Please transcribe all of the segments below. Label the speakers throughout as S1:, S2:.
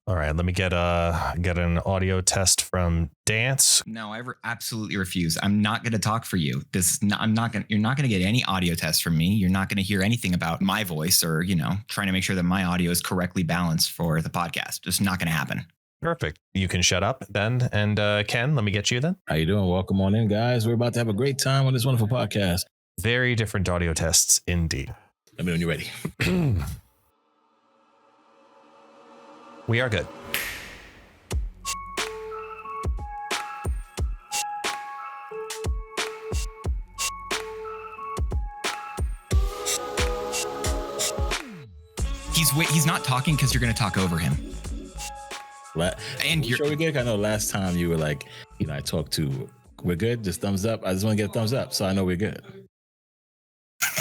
S1: All right, let me get an audio test from Dance.
S2: No, absolutely refuse. I'm not going to talk for you. I'm not going. You're not going to get any audio tests from me. You're not going to hear anything about my voice or trying to make sure that my audio is correctly balanced for the podcast. Just not going to happen.
S1: Perfect. You can shut up then. And Ken, let me get you then.
S3: How you doing? Welcome on in, guys. We're about to have a great time on this wonderful podcast.
S1: Very different audio tests indeed.
S3: Let me know when you're ready.
S1: We are good.
S2: He's not talking because you're going to talk over him.
S3: And you're sure we're good. I know last time you were like, I talked to. We're good. Just thumbs up. I just want to get a thumbs up, so I know we're good.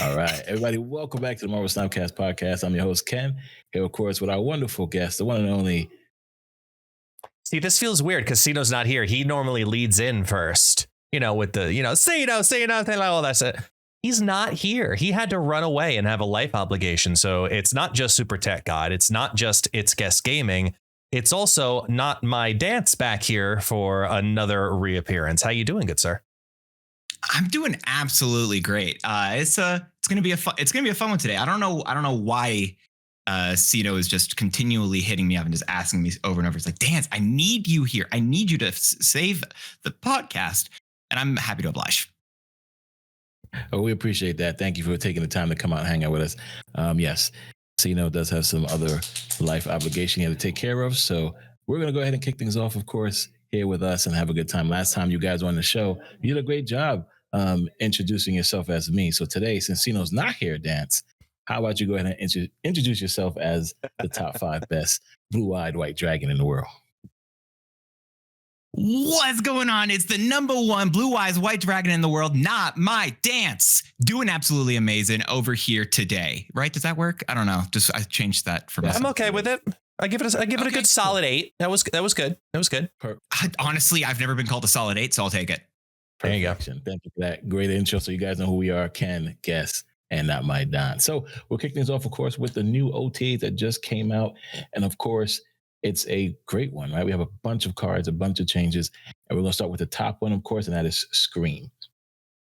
S3: All right, everybody, welcome back to the Marvel SNAPCAST podcast. I'm your host Ken. Here, of course, with our wonderful guest, the one and only.
S1: See, this feels weird because Cino's not here. He normally leads in first, with the, Cino, all that stuff. He's not here. He had to run away and have a life obligation. So it's not just Super Tech God. It's not just It's Guest Gaming. It's also NotMyDance back here for another reappearance. How you doing, good sir?
S2: I'm doing absolutely great. It's gonna be a fun one today. I don't know why Cito is just continually hitting me up and just asking me over and over. It's like, Dance, I need you here. I need you to save the podcast, and I'm happy to oblige.
S3: Oh, we appreciate that. Thank you for taking the time to come out and hang out with us. Yes, Cino does have some other life obligation he had to take care of, so we're gonna go ahead and kick things off, of course, here with us and have a good time. Last time you guys were on the show, you did a great job introducing yourself as me. So today, since Cino's not here, Dance, how about you go ahead and introduce yourself as the top 5 best blue-eyed white dragon in the world?
S2: What's going on? It's the number 1 blue-eyed white dragon in the world, NotMyDance. Doing absolutely amazing over here today. Right? Does that work? I don't know. I changed that for myself.
S1: I'm okay with it. I give it a good solid 8. That was good.
S2: Honestly, I've never been called a solid 8, so I'll take it.
S1: There you go.
S3: Thank you for that great intro. So you guys know who we are, Ken, Guess, and NotMyDance. So we'll kick things off, of course, with the new OTAs that just came out. And of course, it's a great one, right? We have a bunch of cards, a bunch of changes. And we're going to start with the top one, of course, and that is Scream.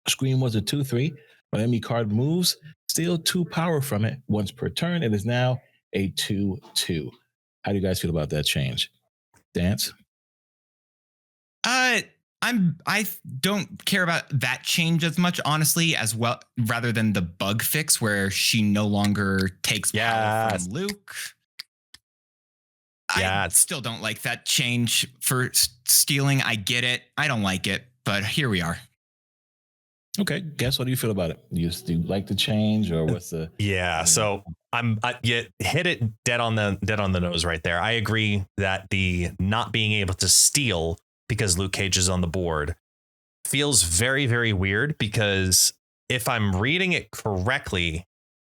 S3: Scream was a 2/3. When enemy card moves, steal 2 power from it once per turn. It is now a 2/2. How do you guys feel about that change? Dance?
S2: I don't care about that change as much, honestly, as well, rather than the bug fix where she no longer takes power from Luke. I still don't like that change for stealing. I get it. I don't like it, but here we are.
S3: Okay, Guess, what do you feel about it? Do you like the change, or what's the?
S1: Yeah, so you hit it dead on the nose right there. I agree that the not being able to steal because Luke Cage is on the board feels very, very weird, because if I'm reading it correctly,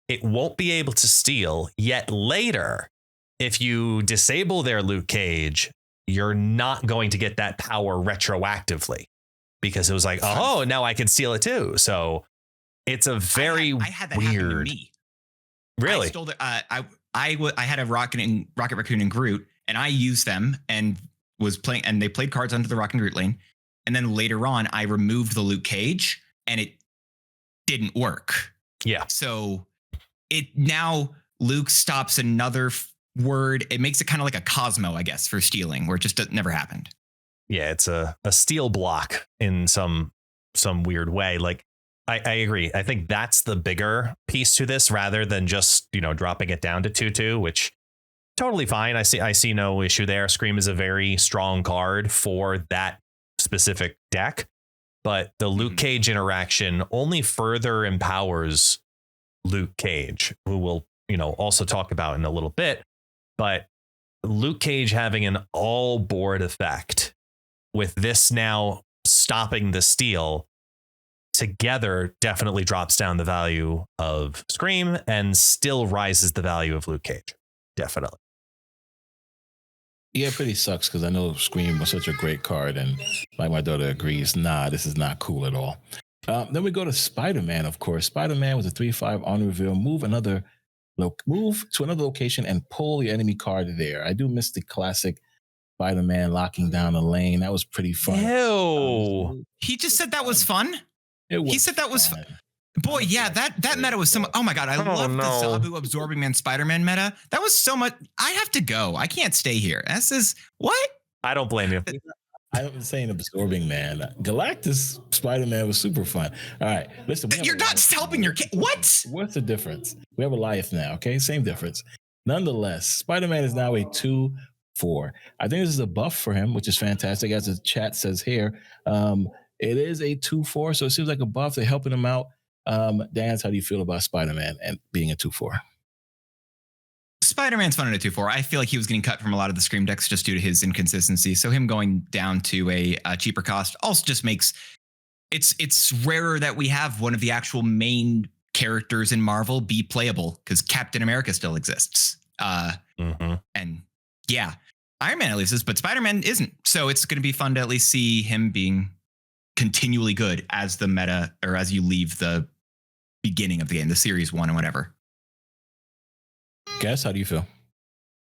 S1: it won't be able to steal, yet later, if you disable their Luke Cage, you're not going to get that power retroactively, because it was like, oh, now I can steal it too. So it's a very
S2: I had that
S1: weird.
S2: Happen to me.
S1: Really?
S2: I stole the, I had a Rocket Raccoon and Groot, and I used them and was playing, and they played cards under the Rocket and Groot lane. And then later on, I removed the Luke Cage, and it didn't work.
S1: Yeah.
S2: So now Luke stops another word. It makes it kind of like a Cosmo, I guess, for stealing, where it just never happened.
S1: Yeah, it's a steal block in some weird way. Like, I agree. I think that's the bigger piece to this, rather than just, dropping it down to 2/2, which totally fine. I see no issue there. Scream is a very strong card for that specific deck, but the Luke Cage interaction only further empowers Luke Cage, who we'll, also talk about in a little bit. But Luke Cage having an all board effect with this now stopping the steal together definitely drops down the value of Scream and still rises the value of Luke Cage. Definitely.
S3: Yeah, it pretty sucks, because I know Scream was such a great card, and like my daughter agrees, this is not cool at all. Then we go to Spider-Man, of course. Spider-Man was a 3/5 on reveal. Move another move to another location and pull your enemy card there. I do miss the classic Spider-Man locking down a lane. That was pretty fun.
S1: Ew.
S2: He just said that was fun.
S3: He
S2: said that was fun. Boy, yeah, that meta was so much. Oh my God, I love the Zabu Absorbing Man Spider-Man meta. That was so much. I have to go. I can't stay here. This is what?
S1: I don't blame you.
S3: I'm saying Absorbing Man. Galactus Spider-Man was super fun. All right, listen.
S2: You're not helping your kid. What?
S3: What's the difference? We have Elias now, okay? Same difference. Nonetheless, Spider-Man is now a 2-4. I think this is a buff for him, which is fantastic. As the chat says here, it is a 2-4, so it seems like a buff. They're helping him out. Dance, how do you feel about Spider-Man and being a 2-4?
S2: Spider-Man's fun at a 2-4. I feel like he was getting cut from a lot of the Scream decks just due to his inconsistency. So him going down to a cheaper cost also just makes it's rarer that we have one of the actual main characters in Marvel be playable because Captain America still exists. And yeah, Iron Man at least is, but Spider-Man isn't. So it's going to be fun to at least see him being continually good as the meta or as you leave the beginning of the game, the series 1 or whatever.
S3: Guess, how do you feel?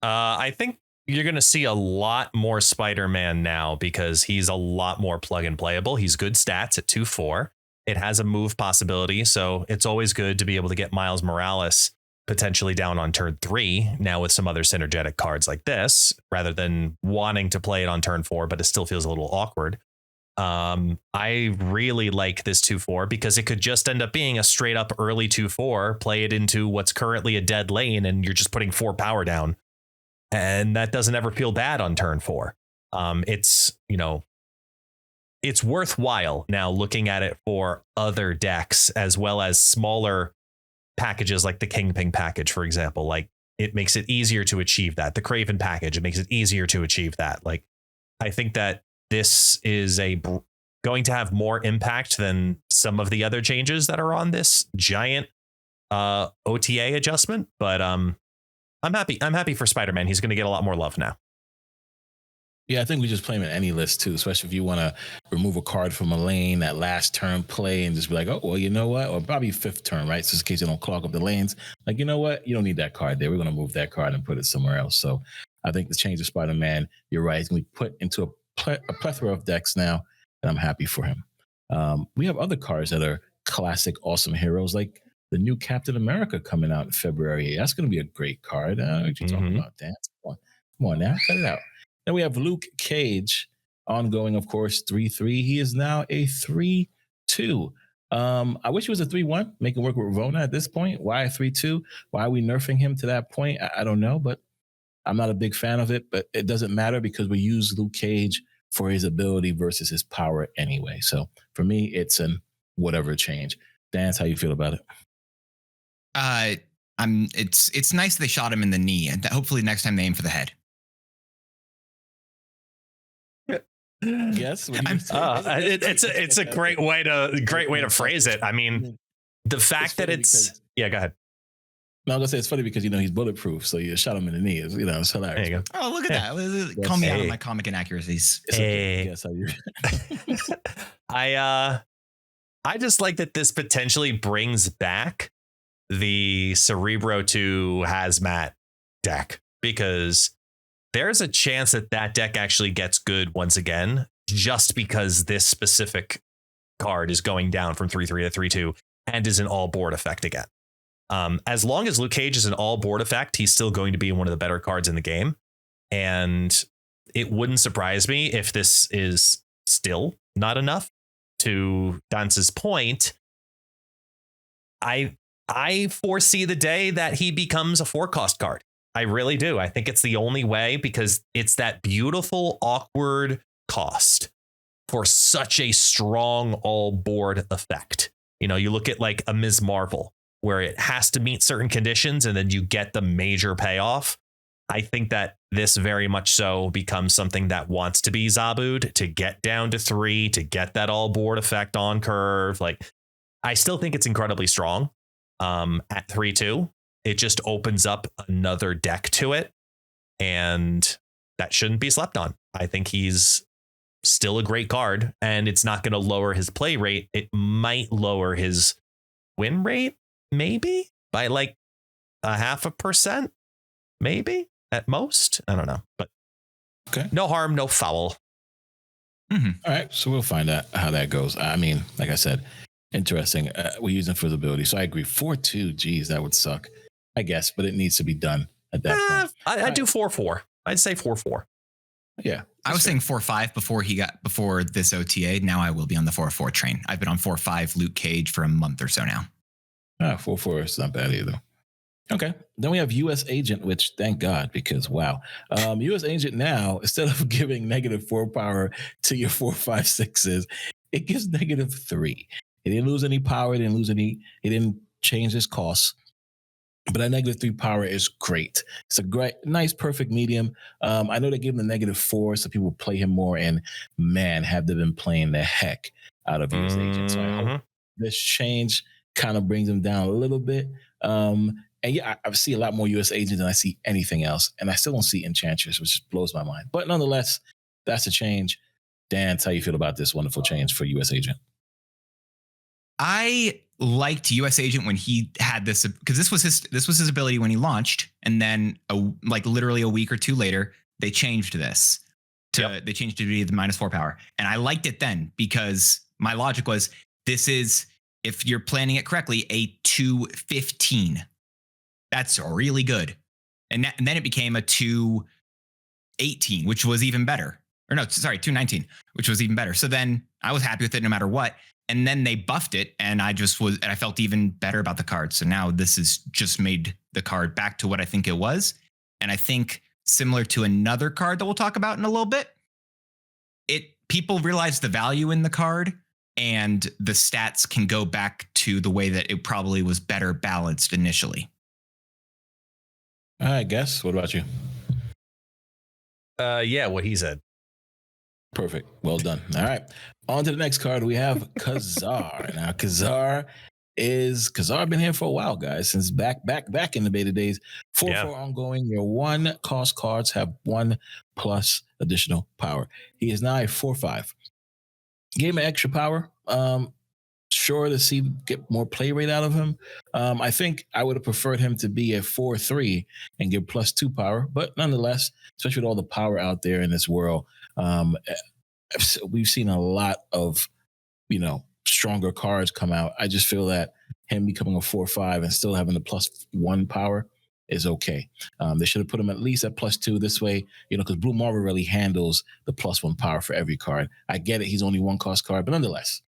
S1: I think you're going to see a lot more Spider-Man now because he's a lot more plug and playable. He's good stats at 2-4. It has a move possibility, so it's always good to be able to get Miles Morales potentially down on turn 3 now with some other synergetic cards like this, rather than wanting to play it on turn 4, but it still feels a little awkward. I really like this 2-4 because it could just end up being a straight up early 2-4, play it into what's currently a dead lane, and you're just putting 4 power down. And that doesn't ever feel bad on turn 4. It's worthwhile now looking at it for other decks as well as smaller packages like the Kingpin package, for example. Like, it makes it easier to achieve that. The Kraven package, it makes it easier to achieve that. Like, I think that this is going to have more impact than some of the other changes that are on this giant OTA adjustment. But I'm happy for Spider-Man. He's going to get a lot more love now.
S3: Yeah, I think we just play him in any list too, especially if you want to remove a card from a lane that last turn play and just be like, oh, well, you know what? Or probably 5th turn, right? So in case you don't clog up the lanes, like, you know what? You don't need that card there. We're going to move that card and put it somewhere else. So I think the change of Spider-Man, you're right, is going to be put into a plethora of decks now, and I'm happy for him. We have other cards that are classic, awesome heroes, like the new Captain America coming out in February. That's going to be a great card. What you talking about, Dan? Come on now, cut it out. Then we have Luke Cage, ongoing, of course, 3-3. He is now a 3-2. I wish he was a 3-1, making work with Ravonna at this point. Why a 3-2? Why are we nerfing him to that point? I don't know, but I'm not a big fan of it. But it doesn't matter because we use Luke Cage for his ability versus his power anyway. So for me, it's an whatever change. Dance, how you feel about it?
S2: It's nice they shot him in the knee, and hopefully next time they aim for the head.
S3: Yes,
S1: it's a great way to phrase it. I mean, the fact that it's yeah, go ahead.
S3: No, I'm gonna say it's funny because he's bulletproof, so you shot him in the knee. It's hilarious.
S1: There you go.
S2: Oh, look at that! Call me out on my comic inaccuracies.
S1: Hey. I just like that this potentially brings back the Cerebro to Hazmat deck, because there's a chance that deck actually gets good once again, just because this specific card is going down from 3-3 to 3-2 and is an all board effect again. As long as Luke Cage is an all board effect, he's still going to be one of the better cards in the game. And it wouldn't surprise me if this is still not enough. To Dance's point, I foresee the day that he becomes a 4-cost card. I really do. I think it's the only way, because it's that beautiful, awkward cost for such a strong all board effect. You look at like a Ms. Marvel, where it has to meet certain conditions and then you get the major payoff. I think that this very much so becomes something that wants to be Zabu'd to get down to 3, to get that all board effect on curve. Like, I still think it's incredibly strong at 3-2. It just opens up another deck to it, and that shouldn't be slept on. I think he's still a great card, and it's not going to lower his play rate. It might lower his win rate, maybe by like 0.5%, maybe at most. I don't know, but
S3: Okay.
S1: No harm, no foul.
S3: Mm-hmm. All right, so we'll find out how that goes. I mean, like I said, interesting. We're using visibility, so I agree. 4-2, geez, that would suck, I guess, but it needs to be done at that point.
S1: I'd do 4-4. I'd say 4-4.
S3: Yeah,
S2: I was saying 4-5 before this OTA. Now I will be on the 4-4 train. I've been on 4-5 Luke Cage for a month or so now.
S3: 4-4 is not bad either. Okay. Then we have U.S. Agent, which thank God, because wow. U.S. Agent now, instead of giving -4 power to your 4-5-6s, it gives -3. It didn't lose any power. It didn't change its costs. But that -3 power is great. It's a great, nice, perfect medium. I know they gave him the -4, so people play him more. And man, have they been playing the heck out of U.S. Agent. So I hope this change kind of brings him down a little bit. And yeah, I see a lot more U.S. Agents than I see anything else. And I still don't see Enchantress, which just blows my mind. But nonetheless, that's a change. Dan, how you feel about this wonderful change for U.S. Agent?
S2: I liked U.S. Agent when he had this, because this was his ability when he launched, and then literally a week or two later, they changed this. They changed it to be the -4 power, and I liked it then because my logic was this is, if you're planning it correctly, a 215. That's really good. And then it became a 218, which was even better. Or no, sorry, 219, which was even better. So then I was happy with it no matter what. And then they buffed it, and I felt even better about the card. So now this has just made the card back to what I think it was. And I think similar to another card that we'll talk about in a little bit, people realize the value in the card, and the stats can go back to the way that it probably was better balanced initially.
S3: I guess. What about you?
S1: Yeah, what he said.
S3: Perfect. Well done. All right. On to the next card. We have Khazar. Now, Khazar been here for a while, guys, since back in the beta days. 4-4 ongoing. Your 1-cost cards have 1+ additional power. He is now a 4-5. Gave him extra power. Sure, to get more play rate out of him. I think I would have preferred him to be a 4-3 and give +2 power, but nonetheless, especially with all the power out there in this world, we've seen a lot of, stronger cards come out. I just feel that him becoming a 4-5 and still having the +1 power is okay. They should have put him at least at +2 this way, because Blue Marvel really handles the +1 power for every card. I get it. He's only 1-cost card, but nonetheless,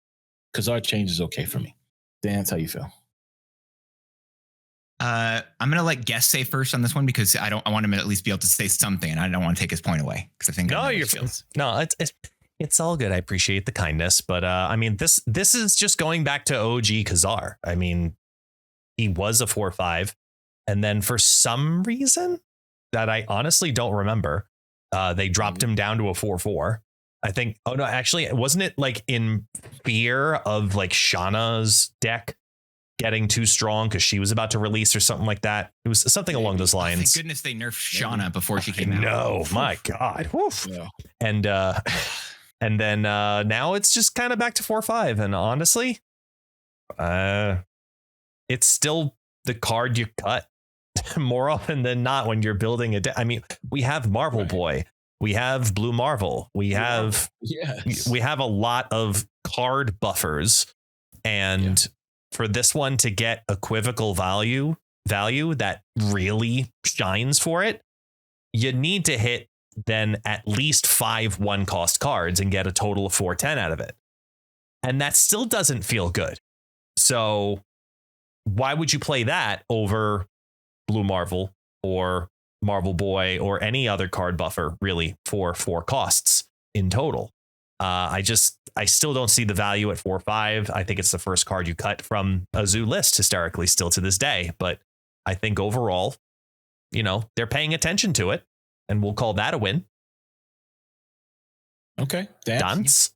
S3: Khazar change is okay for me. Dan, how you feel?
S2: I'm gonna let Guest say first on this one because I want him to at least be able to say something, and I don't want to take his point away because I think
S1: it's all good. I appreciate the kindness, but I mean this is just going back to OG Khazar. I mean, he was a 4-5, and then for some reason that I honestly don't remember, they dropped him down to a 4-4. I think. Oh no, actually, wasn't it like in fear of like Shauna's deck getting too strong because she was about to release or something like that? It was something along those lines.
S2: Thank goodness they nerfed Shauna before she came out.
S1: No, my God. Yeah. And then now it's just kind of back to 4-5. And honestly, it's still the card you cut more often than not when you're building a deck. I mean, we have Marvel Boy. We have Blue Marvel. We have a lot of card buffers, and for this one to get equivocal value that really shines for it, you need to hit then at least 5 1-cost cards and get a total of 410 out of it, and that still doesn't feel good. So why would you play that over Blue Marvel or Marvel Boy or any other card buffer really for 4 costs in total? I still don't see the value at 4-5. I think it's the first card you cut from a zoo list historically, still to this day. But I think overall, they're paying attention to it, and we'll call that a win.
S3: Okay,
S1: Dance.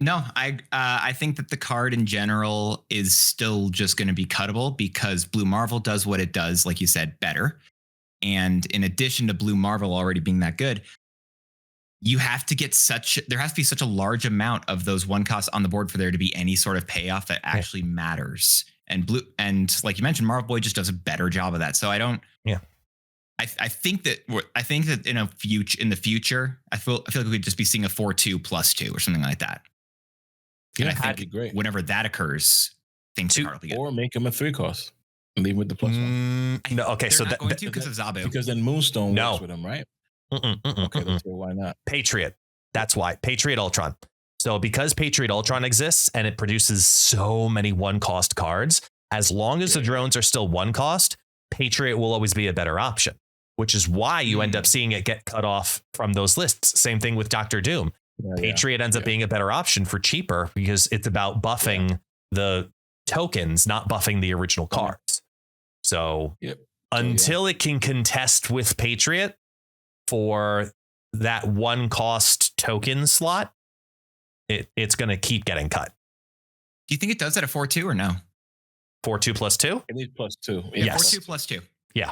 S2: No, I think that the card in general is still just going to be cuttable because Blue Marvel does what it does, like you said, better. And in addition to Blue Marvel already being that good, there has to be such a large amount of those 1 costs on the board for there to be any sort of payoff that actually matters. and blue, and like you mentioned, Marvel Boy just does a better job of that. So I don't.
S1: Yeah.
S2: I think that in the future, I feel like we could just be seeing a 4-2 plus 2 or something like that.
S3: Yeah,
S2: and I think
S3: that'd be great.
S2: Whenever that occurs, things will be good.
S3: Or make him a 3-cost and leave with the +1.
S1: No, okay,
S2: They're not going to because of Zabu.
S3: Because then Moonstone works with him, right? Okay, let's hear why not.
S1: Patriot. That's why. Patriot Ultron. So because Patriot Ultron exists and it produces so many 1-cost cards, as long as the drones are still 1-cost, Patriot will always be a better option, which is why you end up seeing it get cut off from those lists. Same thing with Dr. Doom. Patriot ends up being a better option for cheaper because it's about buffing the tokens, not buffing the original cards. So until it can contest with Patriot for that 1-cost token slot, it's going to keep getting cut.
S2: Do you think it does at a 4-2 or no?
S1: 4-2 plus 2?
S3: It is +2.
S1: Yes.
S2: 4-2 plus 2.
S3: Yeah.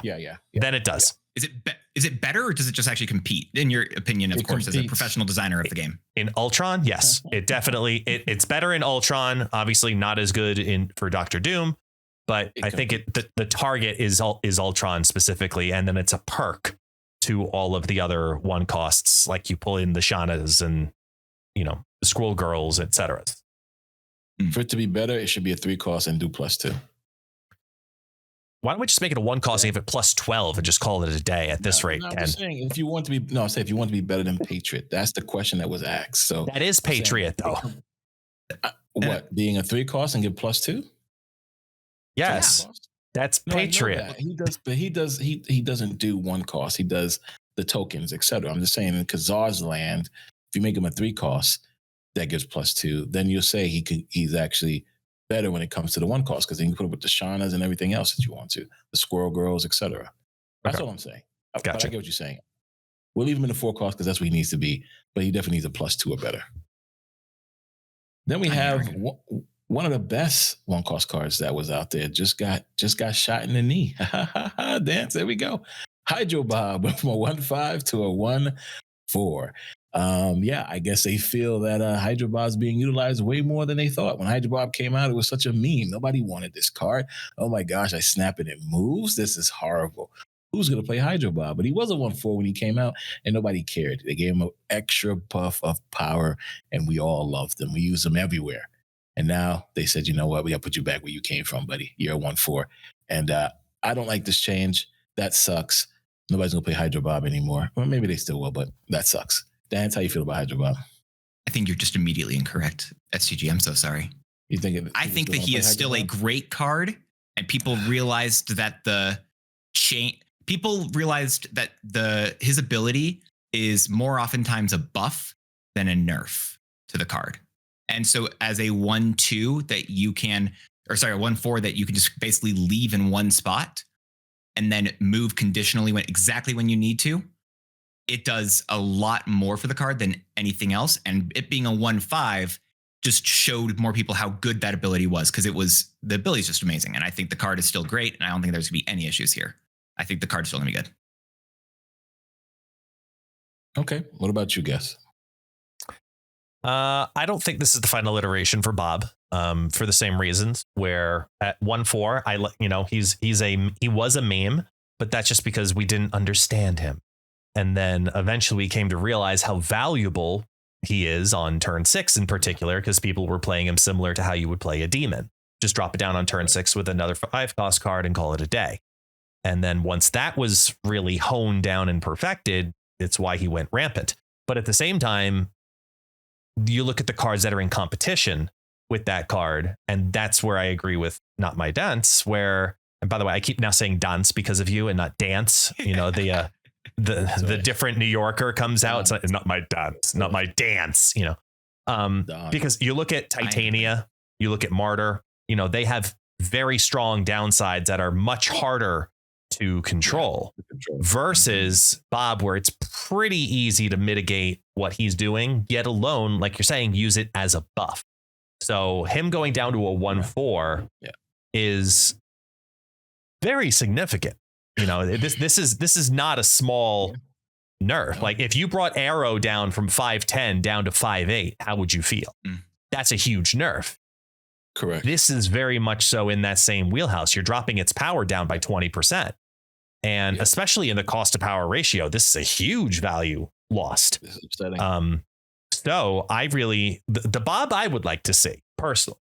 S1: Then it does.
S2: Yeah. Is it better, or does it just actually compete? In your opinion, of course, as a professional designer of the game.
S1: In Ultron, yes, it definitely it's better in Ultron. Obviously, not as good for Dr. Doom, but I think the target is Ultron specifically, and then it's a perk to all of the other 1-costs, like you pull in the Shanas and the Squirrel Girls, etc.
S3: For it to be better, it should be a 3-cost and do +2.
S1: Why don't we just make it a 1-cost and give it +12 and just call it a day at this rate?
S3: I'm just saying, if you want to be better than Patriot, that's the question that was asked. So
S1: that is Patriot, though.
S3: What, being a 3-cost and give +2?
S1: Yes, that's Patriot.
S3: He does, but he doesn't do 1-cost. He does the tokens, etc. I'm just saying, in Kazar's land, if you make him a 3-cost, that gives +2. Then you'll say he's actually better when it comes to the 1-cost because then you can put it with the Shanas and everything else that you want to, the Squirrel Girls, etc. That's all I'm saying.
S1: Gotcha.
S3: But I get what you're saying. We'll leave him in the 4-cost because that's what he needs to be, but he definitely needs a +2 or better. Then we have one of the best 1-cost cards that was out there. Just got shot in the knee. Dance. There we go. Hydro Bob went from a 1-5 to a 1-4. I guess they feel that Hydro Bob is being utilized way more than they thought. When Hydro Bob came out, it was such a meme. Nobody wanted this card. Oh my gosh, I snap it, it moves. This is horrible. Who's going to play Hydro Bob? But he was a 1-4 when he came out, and nobody cared. They gave him an extra buff of power, and we all loved him. We used him everywhere. And now they said, you know what? We got to put you back where you came from, buddy. You're a 1-4. And I don't like this change. That sucks. Nobody's going to play Hydro Bob anymore. Well, maybe they still will, but that sucks. Dan, how you feel about Hydro Bob?
S2: I think you're just immediately incorrect, STG. I'm so sorry.
S3: You think?
S2: I think that he is still a great card, and people realized that his ability is more oftentimes a buff than a nerf to the card. And so as a 1-2 that you can, or sorry, a 1-4 that you can just basically leave in one spot and then move conditionally exactly when you need to, it does a lot more for the card than anything else. And it being a 1-5 just showed more people how good that ability was, because the ability is just amazing. And I think the card is still great, and I don't think there's going to be any issues here. I think the card's still going to be good.
S3: Okay. What about you, Guess?
S1: I don't think this is the final iteration for Bob, for the same reasons, where at 1-4, he was a meme, but that's just because we didn't understand him. And then eventually we came to realize how valuable he is on turn 6 in particular, because people were playing him similar to how you would play a demon. Just drop it down on turn 6 with another 5-cost card and call it a day. And then once that was really honed down and perfected, it's why he went rampant. But at the same time, you look at the cards that are in competition with that card, and that's where I agree with NotMyDance, where, and by the way, I keep now saying dance because of you and not dance. The different New Yorker comes out. It's not my dance, not my dance, because you look at Titania, you look at Martyr, they have very strong downsides that are much harder to control versus Bob, where it's pretty easy to mitigate what he's doing, yet alone, like you're saying, use it as a buff. So him going down to a 1-4 is very significant. This is not a small nerf. Like if you brought Arrow down from 5'10 down to 5'8, how would you feel? That's a huge nerf.
S3: Correct.
S1: This is very much so in that same wheelhouse. You're dropping its power down by 20%. And especially in the cost to power ratio, this is a huge value lost.
S3: This is upsetting.
S1: So I really, the Bob I would like to see personally,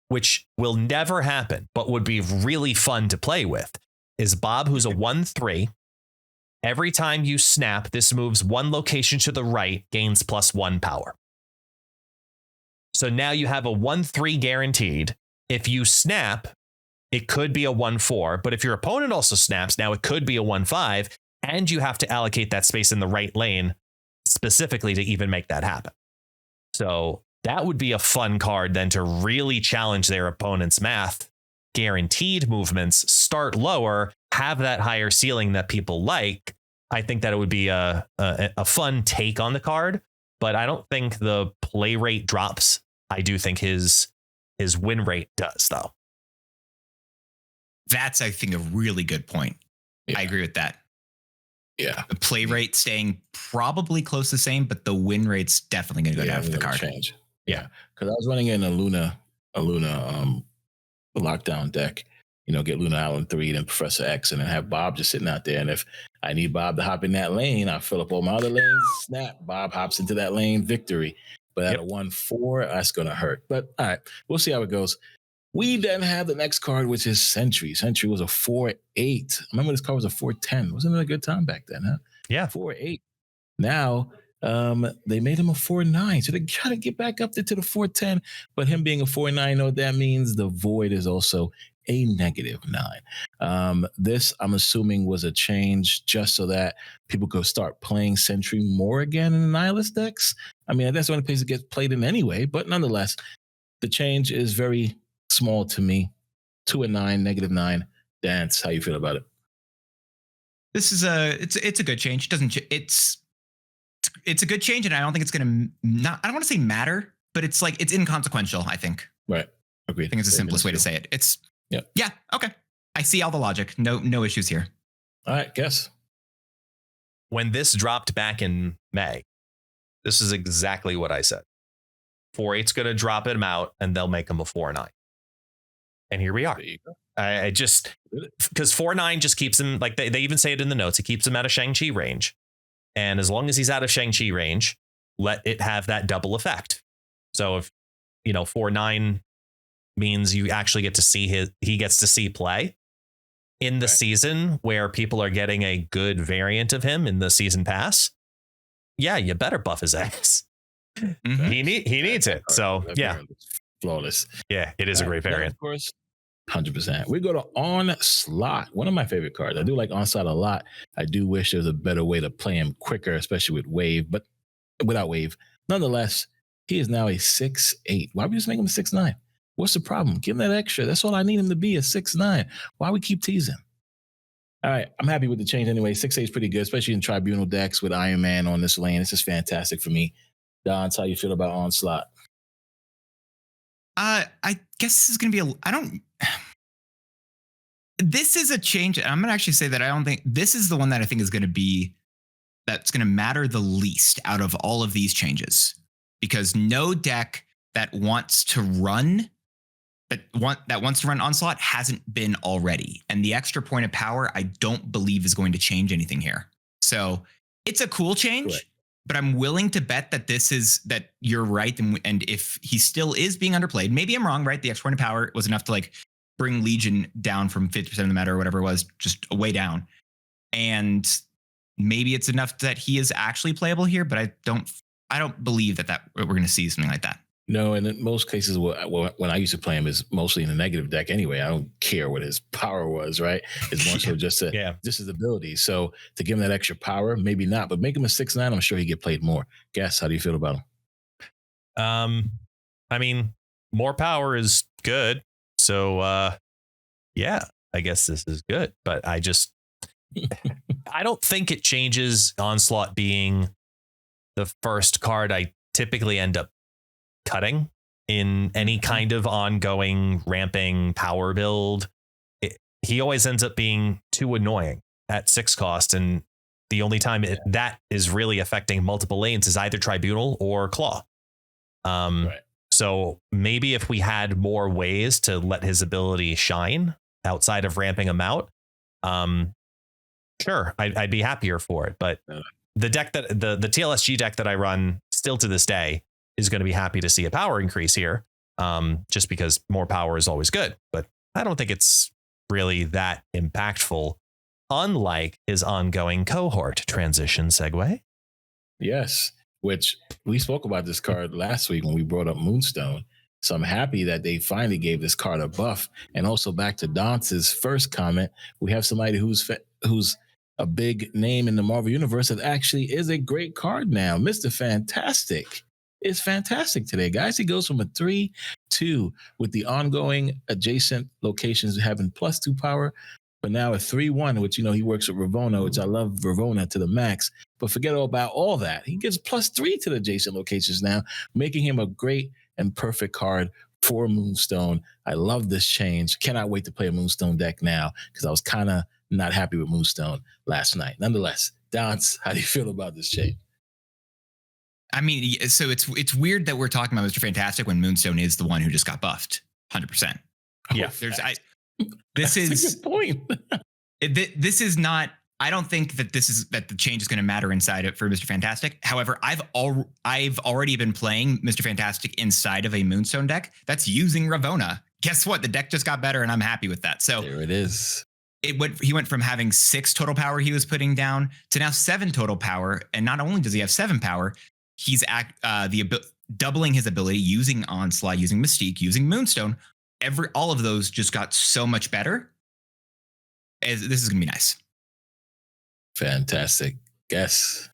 S1: which will never happen, but would be really fun to play with, is Bob, who's a 1/3. Every time you snap, this moves one location to the right, gains +1 power. So now you have a 1/3 guaranteed. If you snap, it could be a 1/4, but if your opponent also snaps, now it could be a 1/5, and you have to allocate that space in the right lane specifically to even make that happen. So that would be a fun card then to really challenge their opponent's math. Guaranteed movements, start lower, have that higher ceiling that people like. I think that it would be a fun take on the card, but I don't think the play rate drops. I do think his win rate does, though.
S2: That's, I think, a really good point.
S3: Yeah.
S2: I agree with that.
S3: Yeah.
S2: The play rate staying probably close to the same, but the win rate's definitely going to go down for the card.
S3: Change. Yeah. Because I was running in a Luna lockdown deck, get Luna Island 3, then Professor X, and then have Bob just sitting out there. And if I need Bob to hop in that lane, I fill up all my other lanes, snap, Bob hops into that lane, victory. But at a 1/4, that's going to hurt. But all right, we'll see how it goes. We then have the next card, which is Sentry. Sentry was a 4/8. Remember, this card was a 4/10. Wasn't it a good time back then, huh?
S1: Yeah.
S3: 4/8. Now, they made him a 4/9. So they got to get back up there to the 4/10. But him being a 4/9, you know what that means? The void is also a -9. This, I'm assuming, was a change just so that people could start playing Sentry more again in the Nihilist decks. I mean, that's the only place it gets played in anyway. But nonetheless, the change is very small to me. 2 and 9, -9. Dance, how you feel about it?
S2: This is it's a good change. It's a good change, and I don't think it's going to I don't want to say matter, but it's inconsequential, I think.
S3: Right. Agreed.
S2: I think it's the simplest way to say it. Yeah. Okay. I see all the logic. No issues here.
S3: All right, guess.
S1: When this dropped back in May, this is exactly what I said. 4/8's going to drop him out, and they'll make him a 4/9. And here we are.
S3: There you go.
S1: I just, because 4/9 just keeps him, like they even say it in the notes, it keeps him out of Shang-Chi range. And as long as he's out of Shang-Chi range, let it have that double effect. So if, 4/9 means you actually get to see he gets to see play in the season where people are getting a good variant of him in the season pass. Yeah, you better buff his ass. Mm-hmm. He needs it. So yeah.
S3: Flawless.
S1: Yeah, it is a great variant.
S3: Of course, 100%. We go to Onslaught, one of my favorite cards. I do like Onslaught a lot. I do wish there was a better way to play him quicker, especially with Wave, but without Wave. Nonetheless, he is now a 6/8. Why we just make him a 6/9? What's the problem? Give him that extra. That's all I need him to be, a 6/9. Why we keep teasing? All right, I'm happy with the change anyway. 6/8 is pretty good, especially in Tribunal decks with Iron Man on this lane. This is fantastic for me. Don, how you feel about Onslaught?
S2: I guess this is going to be this is a change. I'm going to actually say that I don't think this is the one that I think is going to be, that's going to matter the least out of all of these changes, because no deck that wants to run Onslaught hasn't been already. And the extra point of power, I don't believe is going to change anything here. So it's a cool change.
S3: Correct.
S2: But I'm willing to bet that you're right. And if he still is being underplayed, maybe I'm wrong, right? The extra point of power was enough to bring Legion down from 50% of the meta or whatever it was, just way down. And maybe it's enough that he is actually playable here, but I don't believe that we're going to see something like that.
S3: No, and in most cases, when I used to play him, is mostly in a negative deck anyway. I don't care what his power was, right? It's more so just his ability. So to give him that extra power, maybe not, but make him a 6/9. I'm sure he get played more. Guess, how do you feel about him?
S1: I mean, more power is good. So yeah, I guess this is good. But I don't think it changes Onslaught being the first card I typically end up cutting in any kind of ongoing ramping power build. He always ends up being too annoying at 6 cost, and the only time that is really affecting multiple lanes is either Tribunal or Claw.
S3: Right.
S1: So maybe if we had more ways to let his ability shine outside of ramping him out, sure, I'd be happier for it. But the deck that the TLSG deck that I run still to this day is going to be happy to see a power increase here, just because more power is always good. But I don't think it's really that impactful, unlike his ongoing cohort transition segue.
S3: Yes, which we spoke about this card last week when we brought up Moonstone. So I'm happy that they finally gave this card a buff. And also back to Dance's first comment, we have somebody who's a big name in the Marvel Universe that actually is a great card now. Mr. Fantastic is fantastic today, guys. He goes from a 3/2 with the ongoing adjacent locations having +2 power, but now a 3/1, which, he works with Ravonna, which I love Ravonna to the max. But forget all about all that. He gives +3 to the adjacent locations now, making him a great and perfect card for Moonstone. I love this change. Cannot wait to play a Moonstone deck now because I was kind of not happy with Moonstone last night. Nonetheless, Dance, how do you feel about this change?
S2: I mean, so it's weird that we're talking about Mr. Fantastic when Moonstone is the one who just got buffed, 100%.
S1: Yeah,
S2: this is
S3: a good point.
S2: This is not. I don't think that the change is going to matter inside it for Mr. Fantastic. However, I've already been playing Mr. Fantastic inside of a Moonstone deck that's using Ravonna. Guess what? The deck just got better, and I'm happy with that. So
S3: there it is.
S2: He went from having 6 total power he was putting down to now 7 total power. And not only does he have 7 power, he's doubling his ability using Onslaught, using Mystique, using Moonstone. All of those just got so much better. This is going to be nice.
S3: Fantastic. Guess.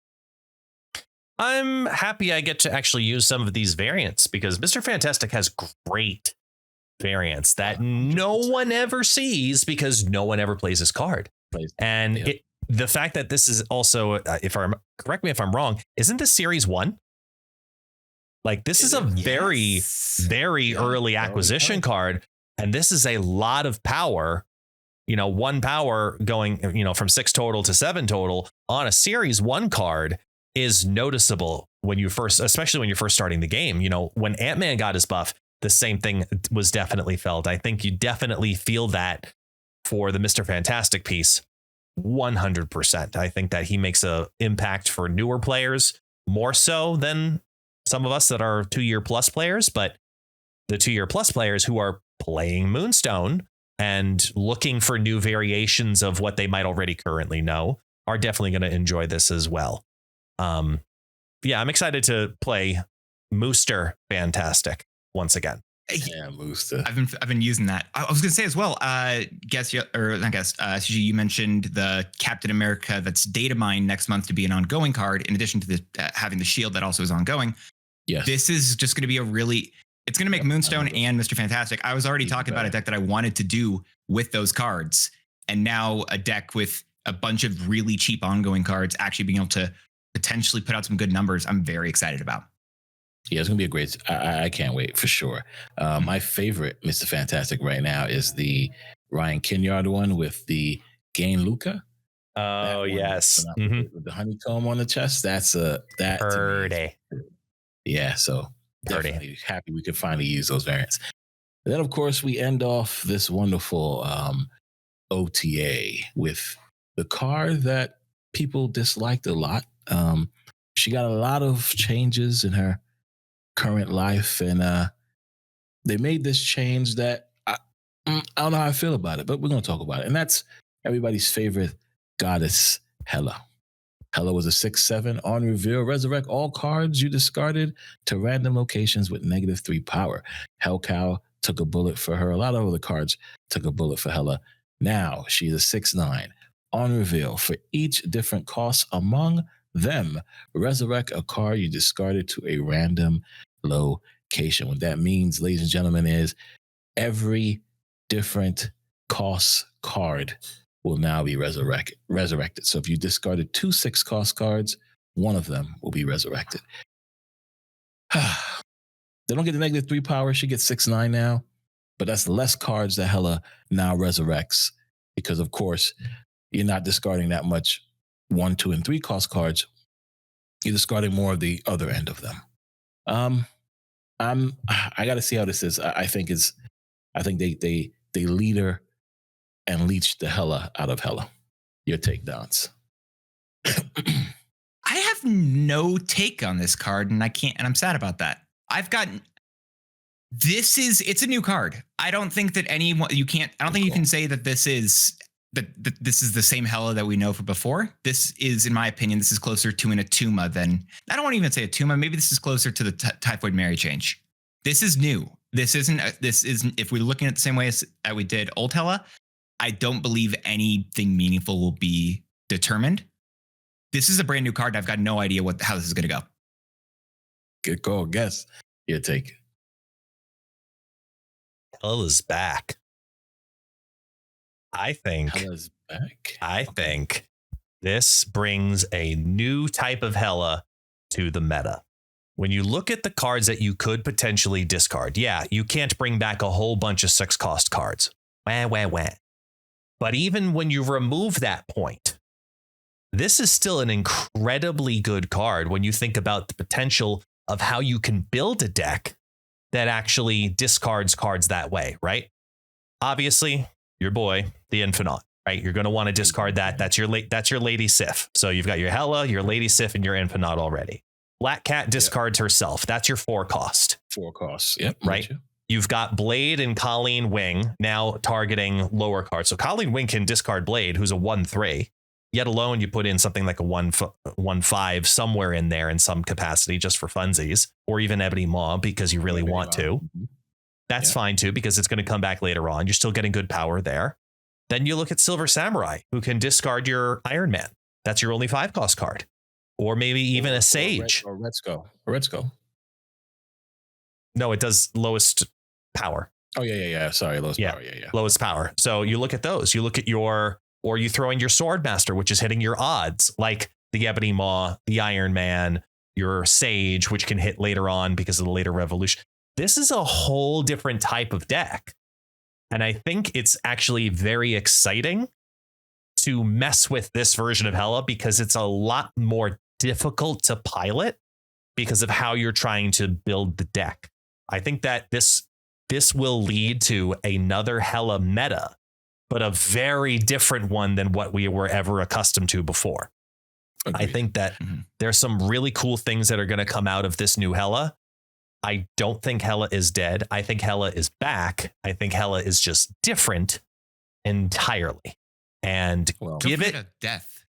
S1: I'm happy I get to actually use some of these variants because Mr. Fantastic has great variants that no one ever sees because no one ever plays this card. And the fact that this is also, correct me if I'm wrong, isn't this series 1? Like this is a very, very early acquisition card. And this is a lot of power, 1 power going, from 6 total to 7 total on a series 1 card is noticeable especially when you're first starting the game. When Ant-Man got his buff, the same thing was definitely felt. I think you definitely feel that for the Mr. Fantastic piece, 100%. I think that he makes a impact for newer players more so than some of us that are 2-year plus players, but the 2-year plus players who are playing Moonstone and looking for new variations of what they might already currently know are definitely going to enjoy this as well. I'm excited to play Mooster Fantastic once again.
S3: Yeah, Mooster.
S2: I've been using that. I was going to say as well, CG, you mentioned the Captain America that's data mined next month to be an ongoing card, in addition to having the shield that also is ongoing.
S3: Yes.
S2: This is just going to be it's going to make Moonstone and Mr. Fantastic. I was already talking about a deck that I wanted to do with those cards, and now a deck with a bunch of really cheap ongoing cards actually being able to potentially put out some good numbers. I'm very excited about.
S3: Yeah, it's going to be a great. I can't wait for sure. My favorite Mr. Fantastic right now is the Ryan Kinyard one with the Gain Luca.
S1: Oh, yes.
S3: With the honeycomb on the chest. That's
S1: Purdy.
S3: Yeah, so definitely happy we could finally use those variants. And then, of course, we end off this wonderful OTA with the card that people disliked a lot. She got a lot of changes in her current life, and they made this change that I don't know how I feel about it, but we're going to talk about it. And that's everybody's favorite goddess, Hela. Hela was a 6/7 on reveal. Resurrect all cards you discarded to random locations with -3 power. Hellcow took a bullet for her. A lot of other cards took a bullet for Hela. Now she's a 6/9 on reveal. For each different cost among them, resurrect a card you discarded to a random location. What that means, ladies and gentlemen, is every different cost card will now be resurrected. So if you discarded 2 6-cost cards, one of them will be resurrected. They don't get the -3 power. She gets 6/9 now, but that's less cards that Hela now resurrects because, of course, you're not discarding that much 1, 2, and 3 cost cards. You're discarding more of the other end of them. I got to see how this is. I think they leader and leech the hella out of hella. Your take, Dance.
S2: I have no take on this card, and I'm sad about that. It's a new card. I don't think that I don't think you can say that this is this is the same Hela that we know from before. This is, in my opinion, this is closer to an Atuma than, I don't want to even say Atuma. Maybe this is closer to the Typhoid Mary change. This is new. This isn't, if we're looking at the same way as we did Old Hela, I don't believe anything meaningful will be determined. This is a brand new card. I've got no idea how this is going to go.
S3: Good call. Guess your take.
S1: Hela's back.
S3: Hela's back.
S1: I think this brings a new type of Hela to the meta. When you look at the cards that you could potentially discard, yeah, you can't bring back a whole bunch of 6-cost cards. Wah. But even when you remove that point, this is still an incredibly good card when you think about the potential of how you can build a deck that actually discards cards that way, right? Obviously, your boy, the Infinite, right? You're going to want to discard that. That's your Lady Sif. So you've got your Hela, your Lady Sif, and your Infinite already. Black Cat discards herself. That's your 4-cost.
S3: 4 costs. Yep.
S1: Right. You've got Blade and Colleen Wing now targeting lower cards. So Colleen Wing can discard Blade, who's a 1/3. Yet alone, you put in something like a 1/5 somewhere in there in some capacity just for funsies, or even Ebony Maw because you really want to. That's fine too, because it's going to come back later on. You're still getting good power there. Then you look at Silver Samurai, who can discard your Iron Man. That's your only 5-cost card. Or maybe even a Sage.
S3: Or Red Skull.
S1: No, it does lowest power.
S3: Oh, yeah. Sorry, lowest power. Yeah.
S1: Lowest power. So you look at those. You look at or you throw in your Swordmaster, which is hitting your odds, like the Ebony Maw, the Iron Man, your Sage, which can hit later on because of the later revolution. This is a whole different type of deck. And I think it's actually very exciting to mess with this version of Hela because it's a lot more difficult to pilot because of how you're trying to build the deck. I think that this will lead to another Hela meta, but a very different one than what we were ever accustomed to before. Agreed. I think that there's some really cool things that are going to come out of this new Hela. I don't think Hela is dead. I think Hela is back. I think Hela is just different entirely. And give it
S2: a death.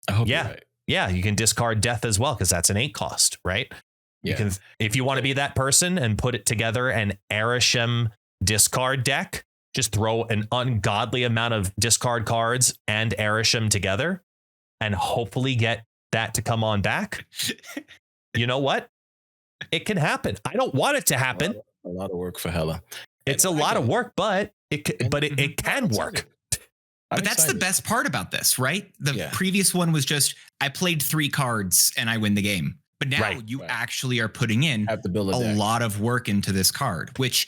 S3: I hope you're right.
S1: Yeah, you can discard death as well because that's an 8-cost, right? Yeah. You can, if you want to be that person and put it together an Arishem discard deck, just throw an ungodly amount of discard cards and Arishem together and hopefully get that to come on back. You know what? It can happen. I don't want it to happen.
S3: A lot of work for Hela.
S1: It's a lot of work, but it can work.
S2: But that's the best part about this, right? The previous one was just, I played 3 cards and I win the game. But now you actually are putting in a lot of work into this card, which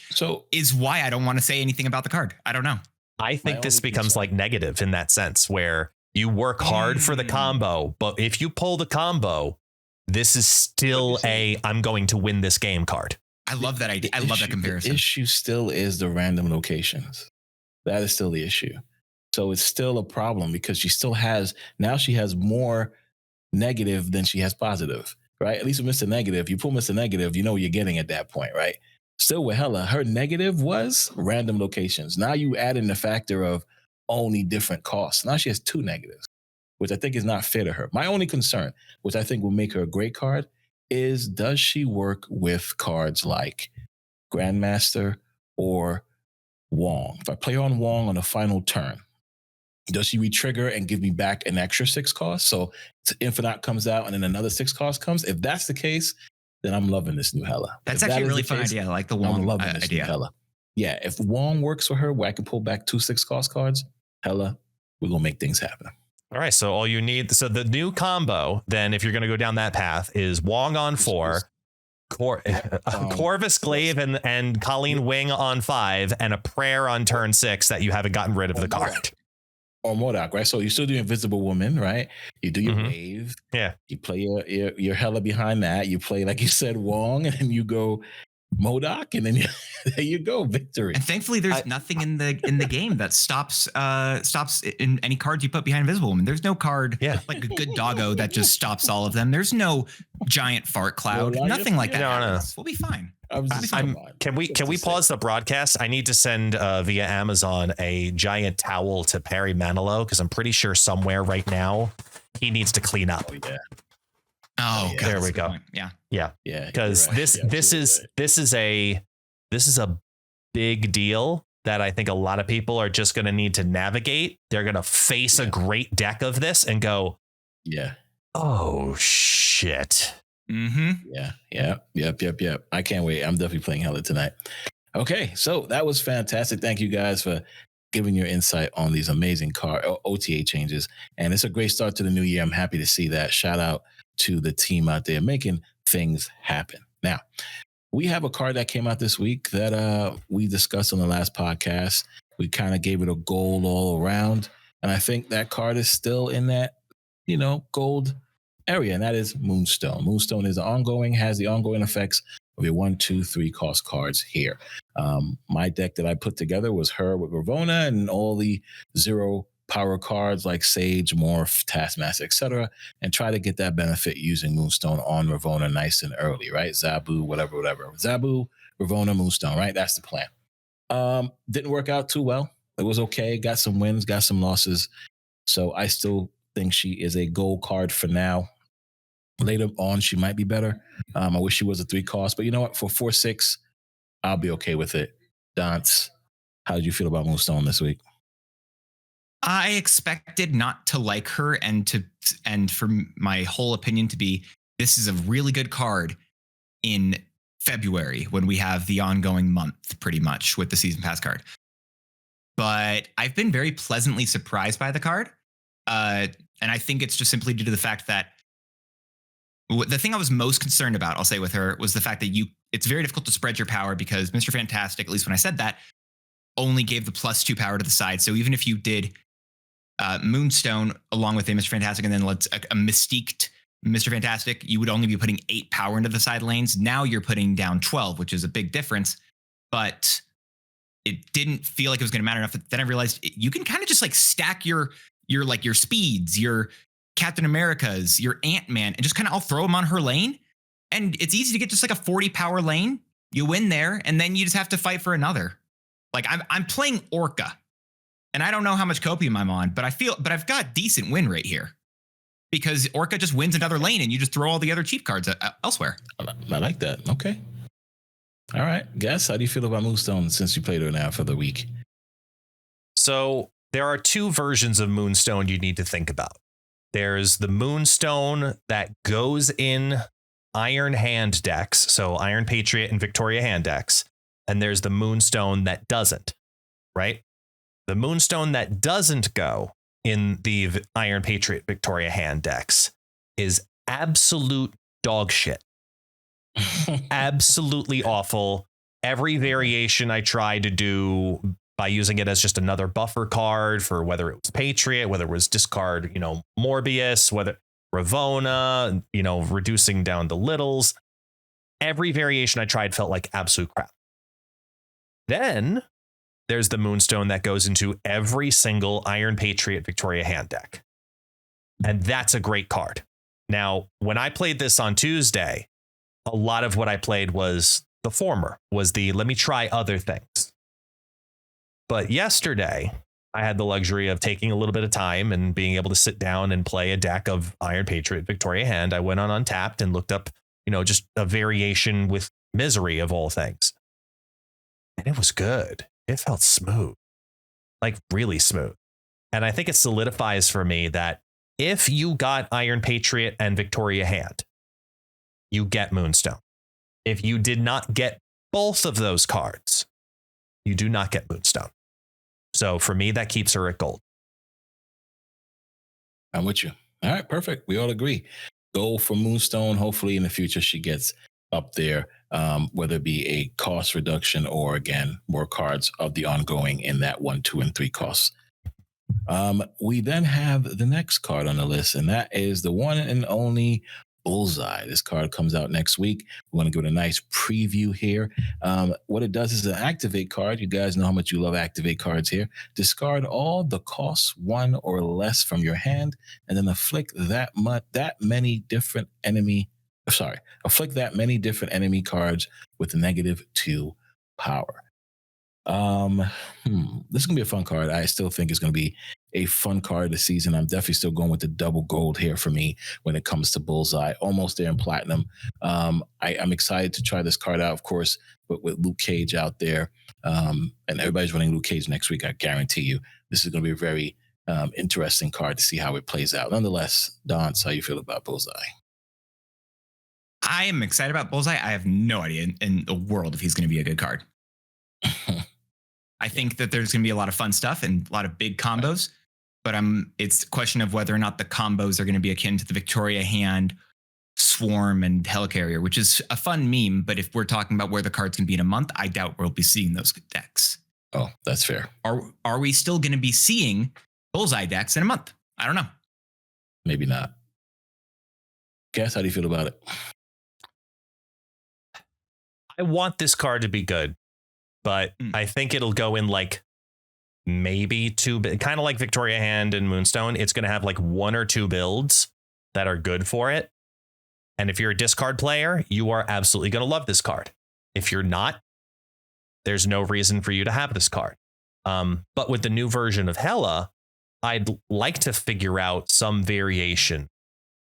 S2: is why I don't want to say anything about the card. I don't know.
S1: I think this becomes like negative in that sense where you work hard for the combo, but if you pull the combo, this is still I'm going to win this game card.
S2: I love that idea. I love that comparison.
S3: The issue still is the random locations. That is still the issue. So it's still a problem because she has more negative than she has positive, right? At least with Mr. Negative, you pull Mr. Negative, you know what you're getting at that point, right? Still with Hela, her negative was random locations. Now you add in the factor of only different costs. Now she has 2 negatives, which I think is not fair to her. My only concern, which I think will make her a great card, is does she work with cards like Grandmaster or Wong? If I play on Wong on the final turn, does she retrigger and give me back an extra 6 cost? So Infinite comes out and then another 6 cost comes. If that's the case, then I'm loving this new Hela.
S2: That's actually a really fun idea. I like the Wong
S3: I'm loving this idea. New Hela. Yeah, if Wong works for her where I can pull back 2 6-cost cards, Hela, we're going to make things happen.
S1: All right, so all you need, so the new combo, then if you're going to go down that path, is Wong on 4, Corvus Glaive and Colleen Wing on 5, and a prayer on turn 6 that you haven't gotten rid of the card.
S3: Or Modok, right? So you still do Invisible Woman, right? You do your wave.
S1: Yeah.
S3: You play your Hela behind that. You play, like you said, Wong, and then you go Modoc, and then there you go, victory.
S2: And thankfully, there's nothing in the game that stops in any cards you put behind Invisible Woman. There's no card like a good doggo that just stops all of them. There's no giant fart cloud. Nothing like that.
S1: No.
S2: We'll be fine.
S1: Can we pause the broadcast? I need to send via Amazon a giant towel to Perry Manilow because I'm pretty sure somewhere right now he needs to clean up.
S2: Oh, God,
S1: there we go. Yeah. Because this is a big deal that I think a lot of people are just going to need to navigate. They're going to face a great deck of this and go, oh shit.
S2: Mm-hmm.
S3: Yep. I can't wait. I'm definitely playing Hella tonight. Okay, so that was fantastic. Thank you guys for giving your insight on these amazing OTA changes. And it's a great start to the new year. I'm happy to see that. Shout out to the team out there making things happen. Now, we have a card that came out this week that we discussed on the last podcast. We kind of gave it a gold all around. And I think that card is still in that, gold area, and that is Moonstone. Moonstone has the ongoing effects of your 1, 2, 3 cost cards here. My deck that I put together was her with Ravonna and all the 0 power cards like Sage, Morph, Taskmaster, etc., and try to get that benefit using Moonstone on Ravonna nice and early, right? Zabu, whatever. Zabu, Ravonna, Moonstone, right? That's the plan. Didn't work out too well. It was okay. Got some wins, got some losses. So I still think she is a gold card for now. Later on, she might be better. I wish she was a 3 cost, but you know what? For 4/6, I'll be okay with it. Dance, how did you feel about Moonstone this week?
S2: I expected not to like her and for my whole opinion to be this is a really good card in February when we have the ongoing month pretty much with the season pass card. But I've been very pleasantly surprised by the card. And I think it's just simply due to the fact that the thing I was most concerned about, I'll say with her, was the fact that it's very difficult to spread your power because Mr. Fantastic, at least when I said that, only gave the +2 power to the side. So even if you did Moonstone along with a Mr. Fantastic and then a mystiqued Mr. Fantastic, you would only be putting 8 power into the side lanes. Now you're putting down 12, which is a big difference. But it didn't feel like it was going to matter enough. Then I realized you can kind of just like stack your speeds, your Captain Americas, your Ant-Man, and just kind of all throw them on her lane. And it's easy to get just like a 40 power lane. You win there, and then you just have to fight for another. Like I'm playing Orca, and I don't know how much copium I'm on, but I've got decent win rate here because Orca just wins another lane, and you just throw all the other cheap cards elsewhere.
S3: I like that. Okay. All right. Guess, how do you feel about Moonstone since you played her now for the week?
S1: So there are 2 versions of Moonstone you need to think about. There's the Moonstone that goes in Iron Hand decks, so Iron Patriot and Victoria Hand decks, and there's the Moonstone that doesn't, right? The Moonstone that doesn't go in the Iron Patriot Victoria Hand decks is absolute dog shit. Absolutely awful. Every variation I tried to do by using it as just another buffer card for whether it was Patriot, whether it was discard, Morbius, whether Ravonna, reducing down the littles. Every variation I tried felt like absolute crap. Then there's the Moonstone that goes into every single Iron Patriot Victoria Hand deck. And that's a great card. Now, when I played this on Tuesday, a lot of what I played was the former, was the let me try other things. But yesterday, I had the luxury of taking a little bit of time and being able to sit down and play a deck of Iron Patriot Victoria Hand. I went on Untapped and looked up, just a variation with Misery of all things. And it was good. It felt smooth, like really smooth. And I think it solidifies for me that if you got Iron Patriot and Victoria Hand, you get Moonstone. If you did not get both of those cards, you do not get Moonstone. So for me, that keeps her at gold.
S3: I'm with you. All right, perfect. We all agree. Go for Moonstone. Hopefully in the future she gets up there, whether it be a cost reduction or, again, more cards of the ongoing in that 1, 2, and 3 costs. We then have the next card on the list, and that is the one and only Bullseye. This card comes out next week. We want to give it a nice preview here. What it does is an activate card. You guys know how much you love activate cards here. Discard all the costs 1 or less from your hand, and then afflict that many different enemy cards with -2 power. This is gonna be a fun card. I still think it's gonna be a fun card this season. I'm definitely still going with the double gold here for me when it comes to Bullseye. Almost there in platinum. I'm excited to try this card out, of course, but with Luke Cage out there, and everybody's running Luke Cage next week. I guarantee you, this is gonna be a very interesting card to see how it plays out. Nonetheless, Don, how you feel about Bullseye?
S2: I am excited about Bullseye. I have no idea in the world if he's going to be a good card. I think that there's going to be a lot of fun stuff and a lot of big combos, but it's a question of whether or not the combos are going to be akin to the Victoria Hand, Swarm, and Helicarrier, which is a fun meme. But if we're talking about where the cards can be in a month, I doubt we'll be seeing those decks.
S3: Oh, that's fair.
S2: Are we still going to be seeing Bullseye decks in a month? I don't know.
S3: Maybe not. Guess, how do you feel about it?
S1: I want this card to be good, but I think it'll go in like maybe 2, kind of like Victoria Hand and Moonstone. It's going to have like 1 or 2 builds that are good for it. And if you're a discard player, you are absolutely going to love this card. If you're not, there's no reason for you to have this card. But with the new version of Hela, I'd like to figure out some variation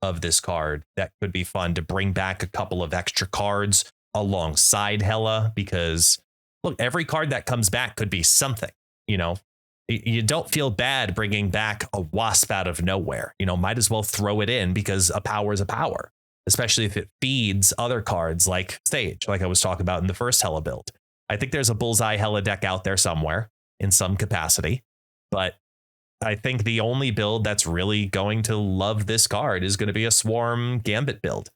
S1: of this card that could be fun to bring back a couple of extra cards alongside Hela, because look, every card that comes back could be something. You don't feel bad bringing back a Wasp out of nowhere. Might as well throw it in, because a power is a power, especially if it feeds other cards like Stage, like I was talking about in the first Hela build. I think there's a Bullseye Hela deck out there somewhere in some capacity, but I think the only build that's really going to love this card is going to be a Swarm Gambit build.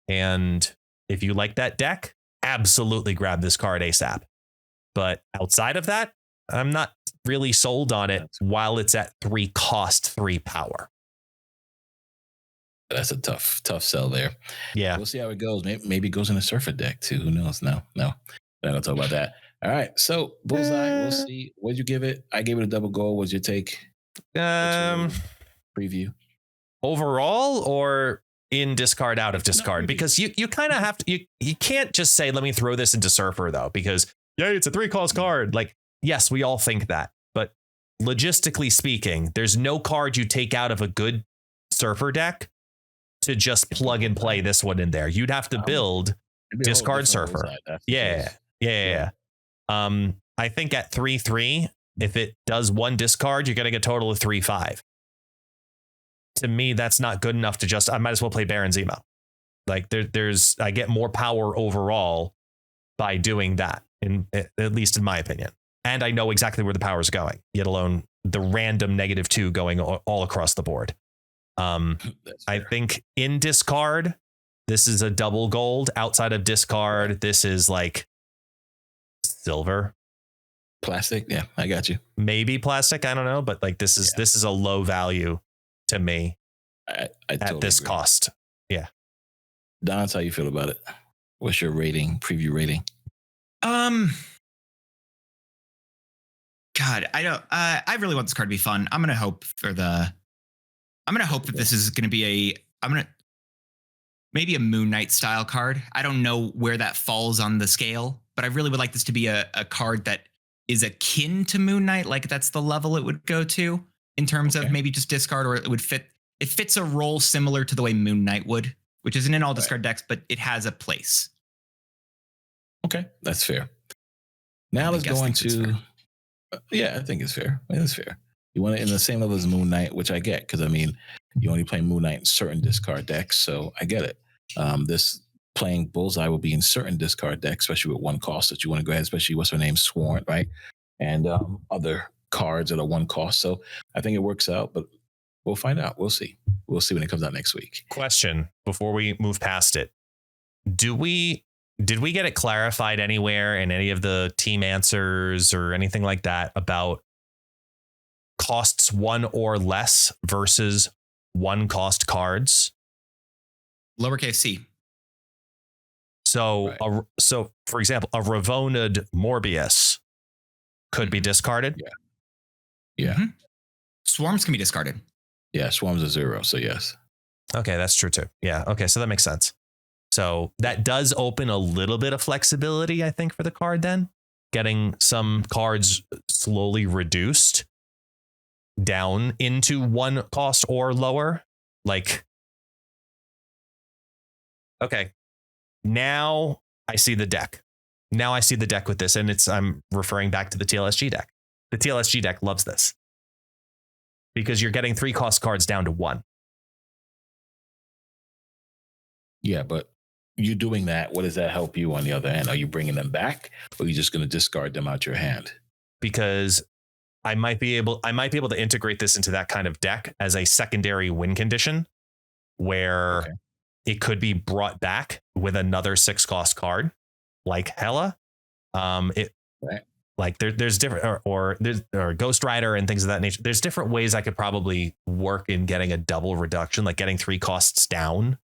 S1: And if you like that deck, absolutely grab this card ASAP. But outside of that, I'm not really sold on it while it's at 3 cost, 3 power.
S3: That's a tough sell there.
S1: Yeah.
S3: We'll see how it goes. Maybe it goes in a Surfer deck too. Who knows? No. I don't talk about that. All right. So Bullseye, we'll see. What'd you give it? I gave it a double gold. What's your take? Preview. Overall,
S1: or in discard, out of discard? No, because you kind of have to, you can't just say, let me throw this into Surfer though, because it's a 3 cost card. Like, yes, we all think that, but logistically speaking, there's no card you take out of a good Surfer deck to just plug and play this one in there. You'd have to build discard Surfer. Yeah. I think at 3/3, if it does 1 discard, you're getting a total of 3/5. To me, that's not good enough to I might as well play Baron Zemo. Like I get more power overall by doing that, at least in my opinion. And I know exactly where the power is going, yet alone the random -2 going all across the board. I think in discard, this is a double gold. Outside of discard, this is like silver.
S3: Plastic. Yeah, I got you.
S1: Maybe plastic. I don't know. But like this is a low value to me
S3: I
S1: at
S3: totally
S1: this
S3: agree.
S1: cost. Yeah.
S3: Don, how you feel about it? What's your preview rating?
S2: God, I don't. I really want this card to be fun. I'm gonna hope that this is gonna be maybe a Moon Knight style card. I don't know where that falls on the scale, but I really would like this to be a card that is akin to Moon Knight. Like that's the level it would go to in terms of maybe just discard, or it would fit. It fits a role similar to the way Moon Knight would, which isn't in all discard decks, but it has a place.
S3: Okay, that's fair. Now let's go into. I think it's fair. It's fair. You want it in the same level as Moon Knight, which I get, because I mean, you only play Moon Knight in certain discard decks, so I get it. This playing Bullseye will be in certain discard decks, especially with 1 cost that you want to go ahead, especially what's her name, Sworn, right? And other cards that are 1 cost. So I think it works out, but we'll find out. We'll see. We'll see when it comes out next week.
S1: Question before we move past it. Did we get it clarified anywhere in any of the team answers or anything like that about costs 1 or less versus 1 cost cards?
S2: Lowercase c.
S1: So,
S3: Right.
S1: so for example, a Ravona'd Morbius could be discarded.
S3: Yeah.
S2: Mhm. Swarms can be discarded.
S3: Yeah. Swarms are 0. So yes.
S1: Okay, that's true too. Yeah. Okay, so that makes sense. So that does open a little bit of flexibility, I think, for the card then. Getting some cards slowly reduced down into 1 cost or lower. Like, okay, now I see the deck. Now I see the deck with this, and I'm referring back to the TLSG deck. The TLSG deck loves this because you're getting 3 cost cards down to 1.
S3: Yeah, but you doing that, what does that help you on the other end? Are you bringing them back, or are you just going to discard them out your hand?
S1: Because I might be able to integrate this into that kind of deck as a secondary win condition where it could be brought back with another 6 cost card like Hela. Like there's different or Ghost Rider and things of that nature. There's different ways I could probably work in getting a double reduction, like getting 3 costs down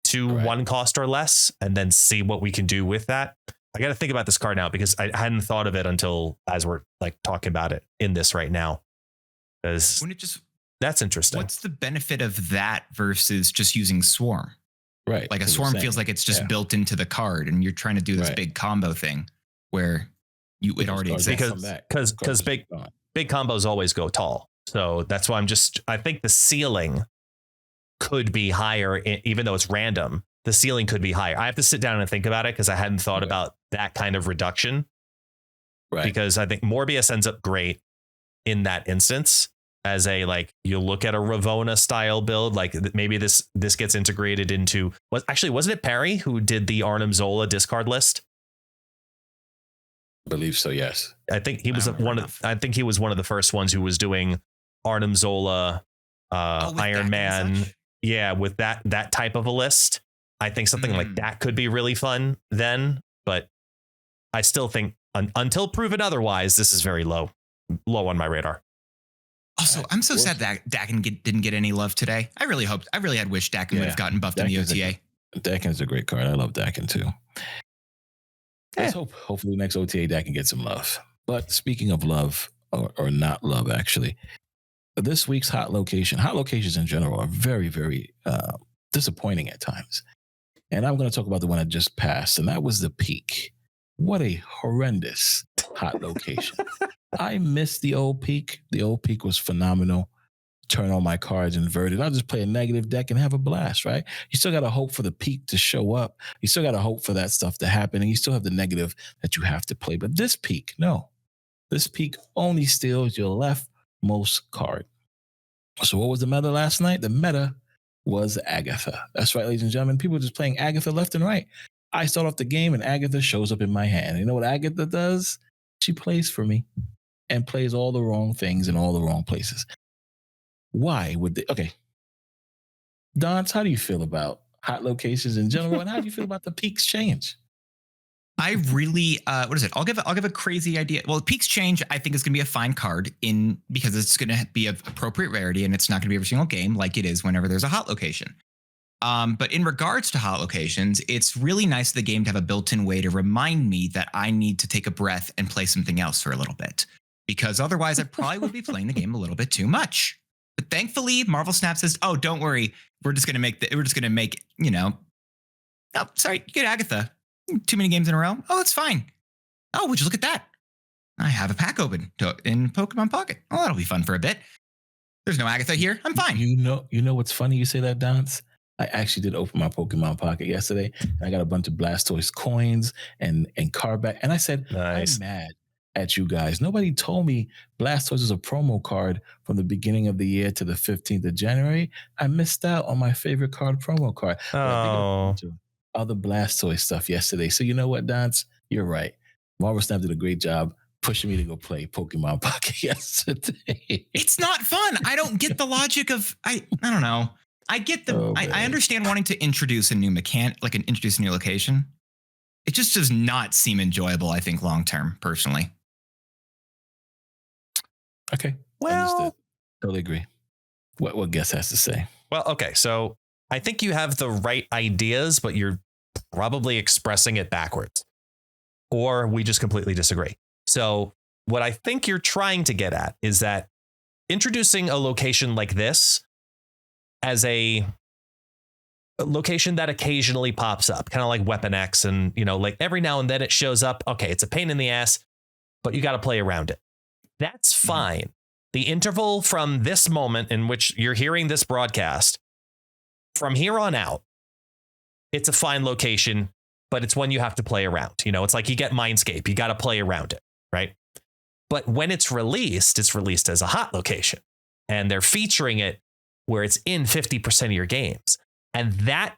S1: to 1 cost or less, and then see what we can do with that. I got to think about this card now because I hadn't thought of it until as we're like talking about it in this right now. Because that's interesting.
S2: What's the benefit of that versus just using Swarm?
S3: Right.
S2: Like a Swarm feels like it's just built into the card, and you're trying to do this big combo thing where it already exists.
S1: Because big combos always go tall. So that's why I think the ceiling could be higher, even though it's random. The ceiling could be higher. I have to sit down and think about it because I hadn't thought about that kind of reduction. Right. Because I think Morbius ends up great in that instance as a, like, you look at a Ravona style build, like maybe this gets integrated into wasn't it Perry who did the Arnim Zola discard list?
S3: I believe so. Yes.
S1: I think he was one of the first ones who was doing Arnim Zola, Iron Man. Yeah. With that type of a list. I think something like that could be really fun then, but I still think until proven otherwise, this is very low on my radar.
S2: Also, I'm so sad that Dakin didn't get any love today. I really had wished Dakin would have gotten buffed in the OTA.
S3: Dakin's a great card. I love Dakin too. Let's hope hopefully next OTA Dakin gets some love. But speaking of love, or not love, actually, this week's hot locations in general are very, very disappointing at times. And I'm going to talk about the one that just passed, and that was the Peak. What a horrendous hot location. I miss the old Peak. The old Peak was phenomenal. Turn all my cards inverted. I'll just play a negative deck and have a blast, right? You still got to hope for the Peak to show up. You still got to hope for that stuff to happen, and you still have the negative that you have to play. But this Peak, no. This Peak only steals your leftmost card. So what was the meta last night? The meta was Agatha. That's right, ladies and gentlemen. People were just playing Agatha left and right. I start off the game and Agatha shows up in my hand. You know what Agatha does? She plays for me and plays all the wrong things in all the wrong places. Why would they? Okay. Dance, how do you feel about hot locations in general? And how do you feel about the Peaks change?
S2: I really, what is it? I'll give a crazy idea. Well, Peaks change, I think, is going to be a fine card because it's going to be of appropriate rarity, and it's not going to be every single game like it is whenever there's a hot location. But in regards to hot locations, it's really nice for the game to have a built-in way to remind me that I need to take a breath and play something else for a little bit, because otherwise I probably would be playing the game a little bit too much. But thankfully, Marvel Snap says, "Oh, don't worry, we're just going to make, oh, sorry, you get Agatha. Too many games in a row. Oh, it's fine. Oh, would you look at that? I have a pack open in Pokemon Pocket. Oh, that'll be fun for a bit. There's no Agatha here. I'm fine."
S3: You know what's funny? You say that, Dance. I actually did open my Pokemon Pocket yesterday, and I got a bunch of Blastoise coins and card back. And I said, nice. I'm mad at you guys. Nobody told me Blastoise is a promo card from the beginning of the year to the 15th of January. I missed out on my favorite card promo card.
S1: Oh.
S3: Other Blastoise stuff yesterday. So you know what, Dance? You're right. Marvel Snap did a great job pushing me to go play Pokemon Pocket yesterday.
S2: It's not fun. I don't get the logic of, I don't know. I get I understand wanting to introduce a new mechanic, like introduce a new location. It just does not seem enjoyable, I think, long-term, personally.
S3: Okay.
S1: Well,
S3: understood. Totally agree. What guest has to say?
S1: Well, okay. So I think you have the right ideas, but you're probably expressing it backwards, or we just completely disagree. So what I think you're trying to get at is that introducing a location like this as a location that occasionally pops up, kind of like Weapon X, and, you know, like every now and then it shows up. Okay, it's a pain in the ass, but you got to play around it. That's fine. The interval from this moment in which you're hearing this broadcast, from here on out, it's a fine location, but it's one you have to play around. You know, it's like you get Mindscape, you got to play around it, right? But when it's released as a hot location, and they're featuring it where it's in 50% of your games. And that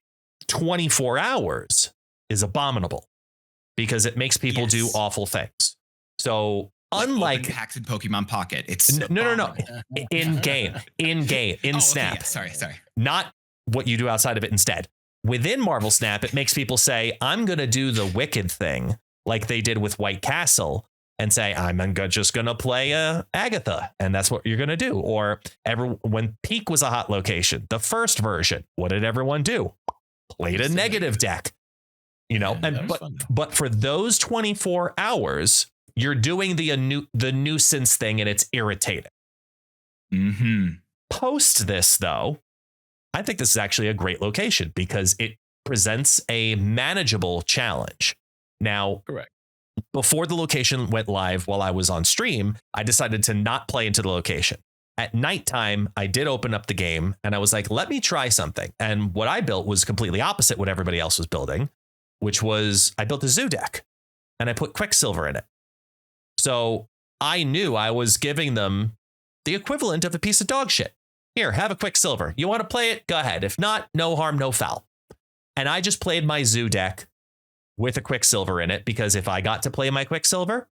S1: 24 hours is abominable because it makes people do awful things. So unlike
S2: packs in Pokemon Pocket, it's
S1: no. In game, Snap.
S2: Okay, yeah, sorry.
S1: Not what you do outside of it instead. Within Marvel Snap, it makes people say, I'm going to do the wicked thing like they did with White Castle and say, I'm just going to play Agatha. And that's what you're going to do. Or when Peak was a hot location, the first version, what did everyone do? Played a negative deck, you know, but for those 24 hours, you're doing the nuisance thing and it's irritating. Post this, though, I think this is actually a great location because it presents a manageable challenge. Now,
S3: correct.
S1: Before the location went live while I was on stream, I decided to not play into the location. At nighttime, I did open up the game and I was like, let me try something. And what I built was completely opposite what everybody else was building, which was I built a zoo deck and I put Quicksilver in it. So I knew I was giving them the equivalent of a piece of dog shit. Here, have a Quicksilver. You want to play it? Go ahead. If not, no harm, no foul. And I just played my zoo deck with a Quicksilver in it, because if I got to play my Quicksilver,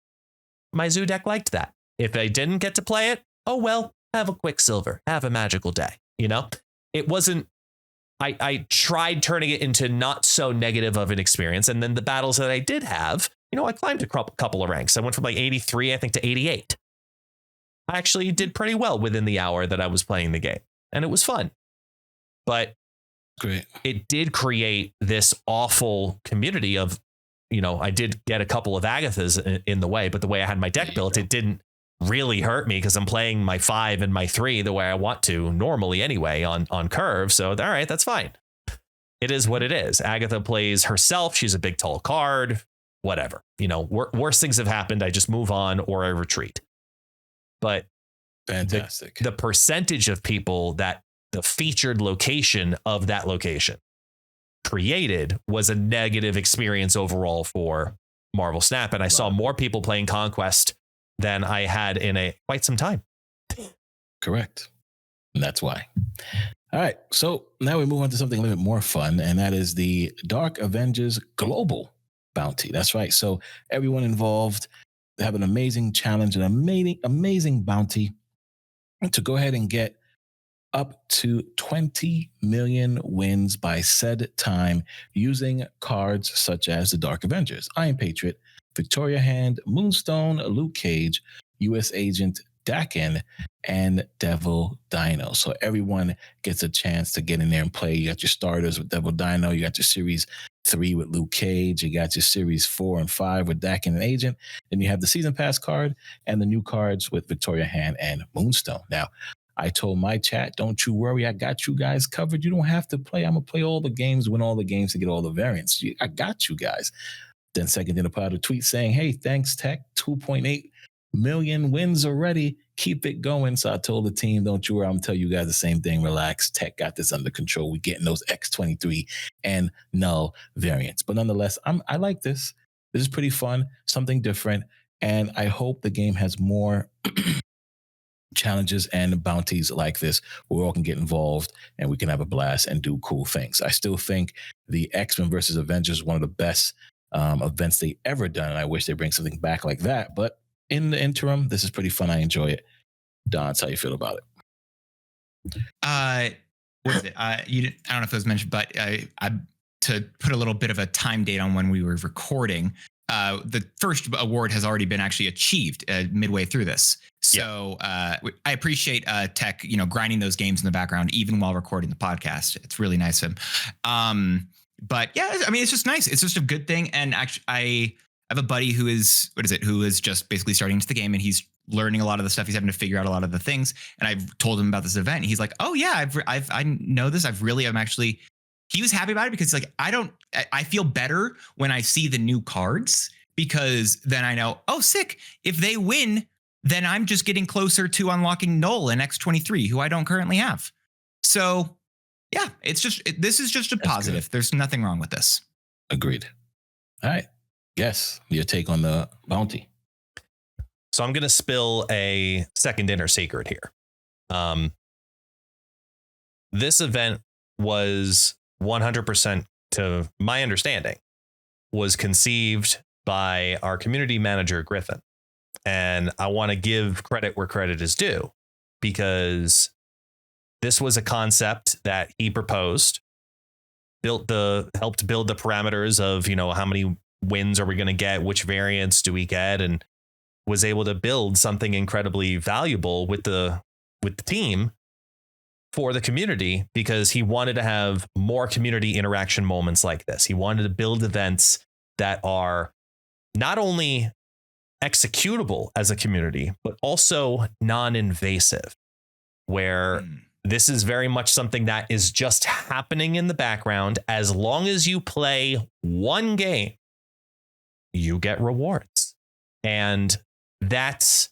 S1: my zoo deck liked that. If I didn't get to play it, oh, well, have a Quicksilver, have a magical day. You know, it wasn't, I tried turning it into not so negative of an experience. And then the battles that I did have, you know, I climbed a couple of ranks. I went from like 83, I think, to 88. I actually did pretty well within the hour that I was playing the game, and it was fun. But
S3: great,
S1: it did create this awful community of, you know, I did get a couple of Agathas in the way, but the way I had my deck built, it didn't really hurt me because I'm playing my 5 and my 3 the way I want to normally anyway on curve. So, all right, that's fine. It is what it is. Agatha plays herself. She's a big, tall card, whatever. You know, worse things have happened. I just move on or I retreat. But
S3: fantastic.
S1: The percentage of people that the featured location of that location created was a negative experience overall for Marvel Snap. And I saw more people playing Conquest than I had in quite some time.
S3: Correct. And that's why. All right. So now we move on to something a little bit more fun, and that is the Dark Avengers Global Bounty. That's right. So everyone involved have an amazing challenge, an amazing bounty to go ahead and get up to 20 million wins by said time using cards such as the Dark Avengers, Iron Patriot, Victoria Hand, Moonstone, Luke Cage, U.S. Agent, Dakin, and Devil Dino. So everyone gets a chance to get in there and play. You got your starters with Devil Dino. You got your Series 3 with Luke Cage. You got your Series 4 and 5 with Dakin and Agent. Then you have the Season Pass card and the new cards with Victoria Hand and Moonstone. Now, I told my chat, don't you worry. I got you guys covered. You don't have to play. I'm going to play all the games, win all the games to get all the variants. I got you guys. Then second, did put out a tweet saying, hey, thanks, Tech. 2.8 million wins already. Keep it going. So I told the team, don't you worry. I'm going to tell you guys the same thing. Relax. Tech got this under control. We're getting those X23 and null variants. But nonetheless, I like this. This is pretty fun. Something different. And I hope the game has more challenges and bounties like this where we all can get involved and we can have a blast and do cool things. I still think the X-Men versus Avengers is one of the best events they ever done. And I wish they bring something back like that. But in the interim, this is pretty fun. I enjoy it. Don, how you feel about
S2: it? What is it? I don't know if it was mentioned, but to put a little bit of a time date on when we were recording, the first award has already been actually achieved midway through this. So I appreciate Tech, grinding those games in the background, even while recording the podcast. It's really nice of him. But yeah, I mean, it's just nice. It's just a good thing. And actually, I have a buddy who is just basically starting into the game, and he's learning a lot of the stuff. He's having to figure out a lot of the things. And I've told him about this event. And he's like, oh yeah, I know this. He was happy about it because I feel better when I see the new cards, because then I know, oh, sick. If they win, then I'm just getting closer to unlocking Null and X23, who I don't currently have. So yeah, this is just a positive. Good. There's nothing wrong with this.
S3: Agreed. All right. Yes. Your take on the bounty.
S1: So I'm going to spill a second inner secret here. This event was 100%, to my understanding, was conceived by our community manager, Griffin. And I want to give credit where credit is due, because this was a concept that he proposed, helped build the parameters of, how many wins are we going to get? Which variants do we get? And was able to build something incredibly valuable with the team for the community, because he wanted to have more community interaction moments like this. He wanted to build events that are not only executable as a community, but also non-invasive, where this is very much something that is just happening in the background. As long as you play one game, you get rewards. And that's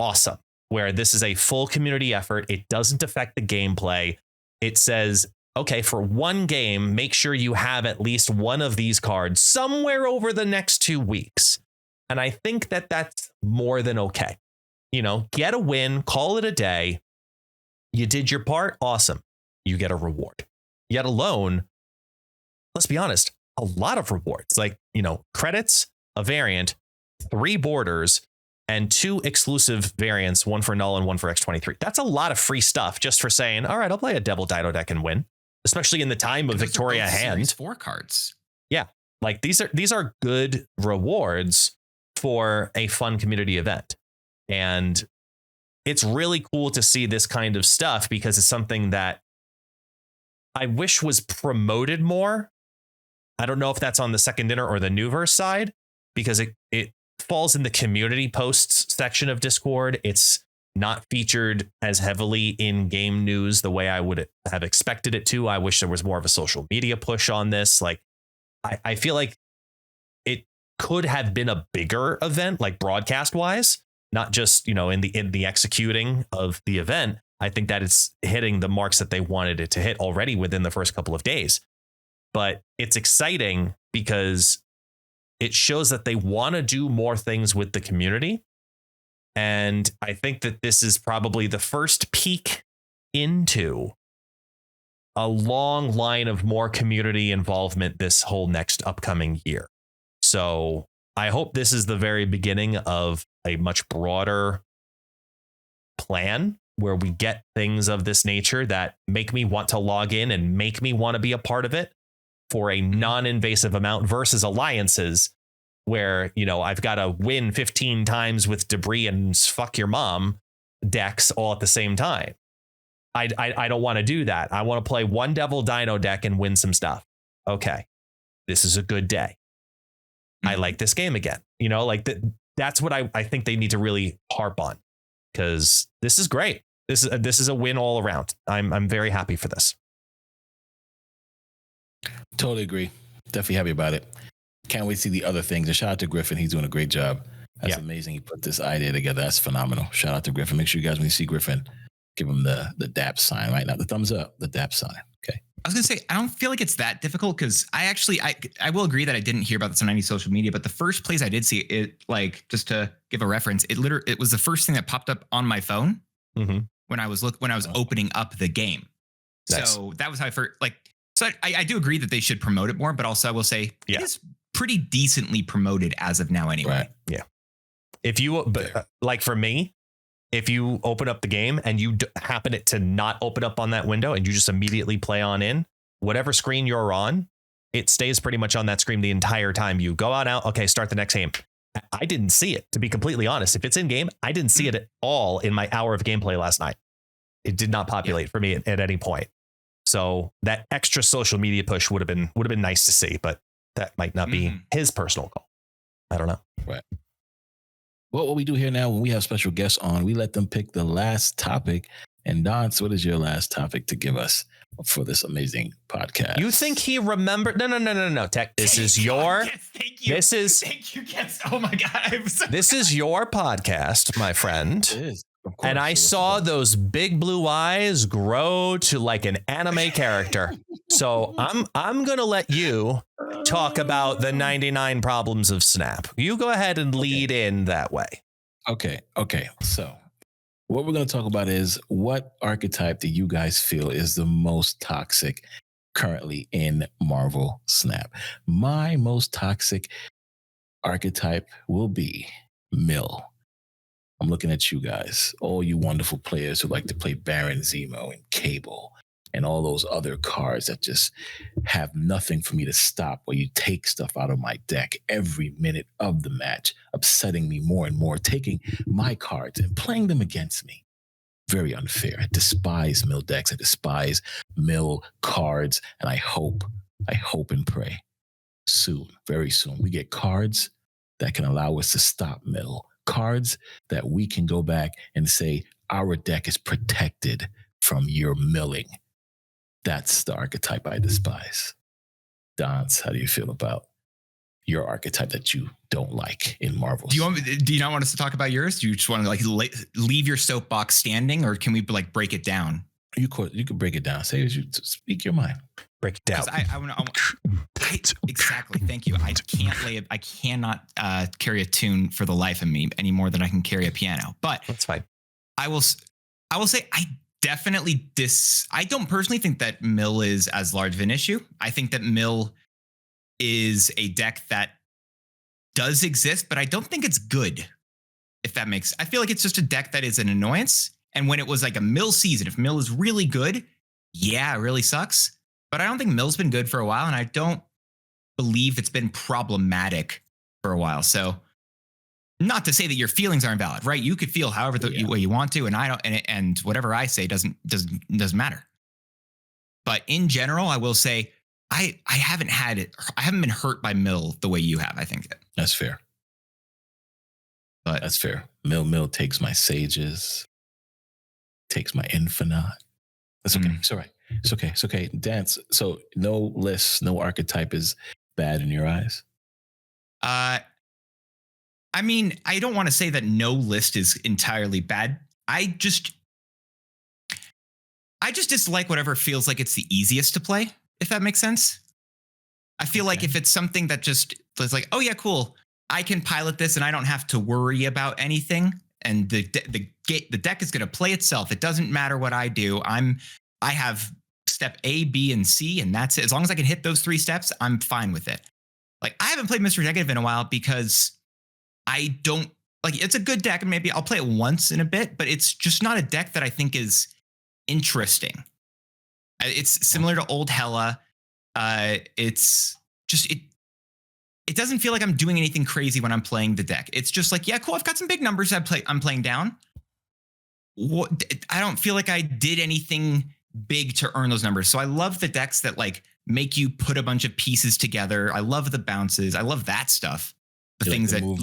S1: awesome. Where this is a full community effort. It doesn't affect the gameplay. It says, okay, for one game, make sure you have at least one of these cards somewhere over the next 2 weeks. And I think that that's more than okay. Get a win, call it a day. You did your part. Awesome. You get a reward. Yet alone, let's be honest, a lot of rewards, like, credits, a variant, 3 borders, and 2 exclusive variants, one for Null and one for X23. That's a lot of free stuff just for saying, all right, I'll play a Devil Dino deck and win, especially in the time of Victoria hand.
S2: Series 4 cards.
S1: Yeah. Like these are good rewards for a fun community event. And it's really cool to see this kind of stuff, because it's something that I wish was promoted more. I don't know if that's on the second dinner or the Newverse side, because it falls in the community posts section of Discord. It's not featured as heavily in game news the way I would have expected it to. I wish there was more of a social media push on this. Like, I feel like it could have been a bigger event, like broadcast wise, not just, in the executing of the event. I think that it's hitting the marks that they wanted it to hit already within the first couple of days. But it's exciting because it shows that they want to do more things with the community. And I think that this is probably the first peek into a long line of more community involvement this whole next upcoming year. So I hope this is the very beginning of a much broader plan where we get things of this nature that make me want to log in and make me want to be a part of it for a non-invasive amount, versus alliances where, I've got to win 15 times with debris and fuck your mom decks all at the same time. I don't want to do that. I want to play one Devil Dino deck and win some stuff. Okay, this is a good day. I like this game again. That's what I think they need to really harp on, because this is great. This is a win all around. I'm very happy for this.
S3: Totally agree. Definitely happy about it. Can't wait to see the other things. And shout out to Griffin. He's doing a great job. That's amazing. He put this idea together. That's phenomenal. Shout out to Griffin. Make sure you guys, when you see Griffin, give him the DAP sign right now. The thumbs up, the DAP sign. Okay.
S2: I was going to say, I don't feel like it's that difficult, because I will agree that I didn't hear about this on any social media, but the first place I did see it, like, just to give a reference, it was the first thing that popped up on my phone when I was opening up the game. Nice. So that was how I first, so I do agree that they should promote it more, but also I will say it is pretty decently promoted as of now anyway.
S3: Right.
S1: Yeah. If you, like for me, if you open up the game and you happen it to not open up on that window and you just immediately play on in, whatever screen you're on, it stays pretty much on that screen the entire time. You go on out. Okay, start the next game. I didn't see it, to be completely honest. If it's in game, I didn't see it at all in my hour of gameplay last night. It did not populate for me at any point. So that extra social media push would have been nice to see, but that might not be his personal goal. I don't know.
S3: Right. Well, what we do here now, when we have special guests on, we let them pick the last topic. And Dance, what is your last topic to give us for this amazing podcast?
S1: You think he remembered? No. Tech. This is your.
S2: Yes, thank you. Thank you. Yes. Oh my God.
S1: This is your podcast, my friend.
S3: It is. Of course.
S1: And I saw those big blue eyes grow to like an anime character. So I'm going to let you talk about the 99 problems of Snap. You go ahead and lead in that way.
S3: Okay. So what we're going to talk about is what archetype do you guys feel is the most toxic currently in Marvel Snap? My most toxic archetype will be Mill. I'm looking at you guys, all you wonderful players who like to play Baron Zemo and Cable and all those other cards that just have nothing for me to stop, where you take stuff out of my deck every minute of the match, upsetting me more and more, taking my cards and playing them against me. Very unfair. I despise Mill decks. I despise Mill cards. And I hope and pray soon, very soon, we get cards that can allow us to stop Mill. Cards that we can go back and say our deck is protected from your milling. That's the archetype I despise. Dance, how do you feel about your archetype that you don't like in Marvel?
S2: Do you not want us to talk about yours? Do you just want to like leave your soapbox standing, or can we like break it down?
S3: You could break it down. Speak your mind.
S1: Break it down.
S2: Exactly. Thank you. I cannot carry a tune for the life of me any more than I can carry a piano. But
S1: that's fine.
S2: I will say I definitely I don't personally think that Mill is as large of an issue. I think that Mill is a deck that does exist, but I don't think it's good. If that makes, I feel like it's just a deck that is an annoyance. And when it was like a Mill season, if Mill is really good, yeah, it really sucks. But I don't think Mill's been good for a while, and I don't believe it's been problematic for a while. So, not to say that your feelings aren't valid, right? You could feel however way you want to, and I don't, and whatever I say doesn't matter. But in general, I will say I haven't been hurt by Mill the way you have. I think
S3: that's fair. But that's fair. Mill takes my sages, takes my infinite. That's okay. It's all right. It's okay. Dance. So no list, no archetype is bad in your eyes?
S2: I mean, I don't want to say that no list is entirely bad. I just dislike whatever feels like it's the easiest to play, if that makes sense. I feel like if it's something that just is like, oh yeah, cool, I can pilot this and I don't have to worry about anything, and the deck is going to play itself. It doesn't matter what I do. I have step A, B, and C, and that's it. As long as I can hit those 3 steps, I'm fine with it. Like, I haven't played Mr. Negative in a while because I don't like, it's a good deck, and maybe I'll play it once in a bit, but it's just not a deck that I think is interesting. It's similar to old Hela. It's just, it doesn't feel like I'm doing anything crazy when I'm playing the deck. It's just like, yeah, cool, I've got some big numbers I'm playing down. I don't feel like I did anything big to earn those numbers. So I love the decks that like make you put a bunch of pieces together. I love the bounces. I love that stuff. The things that move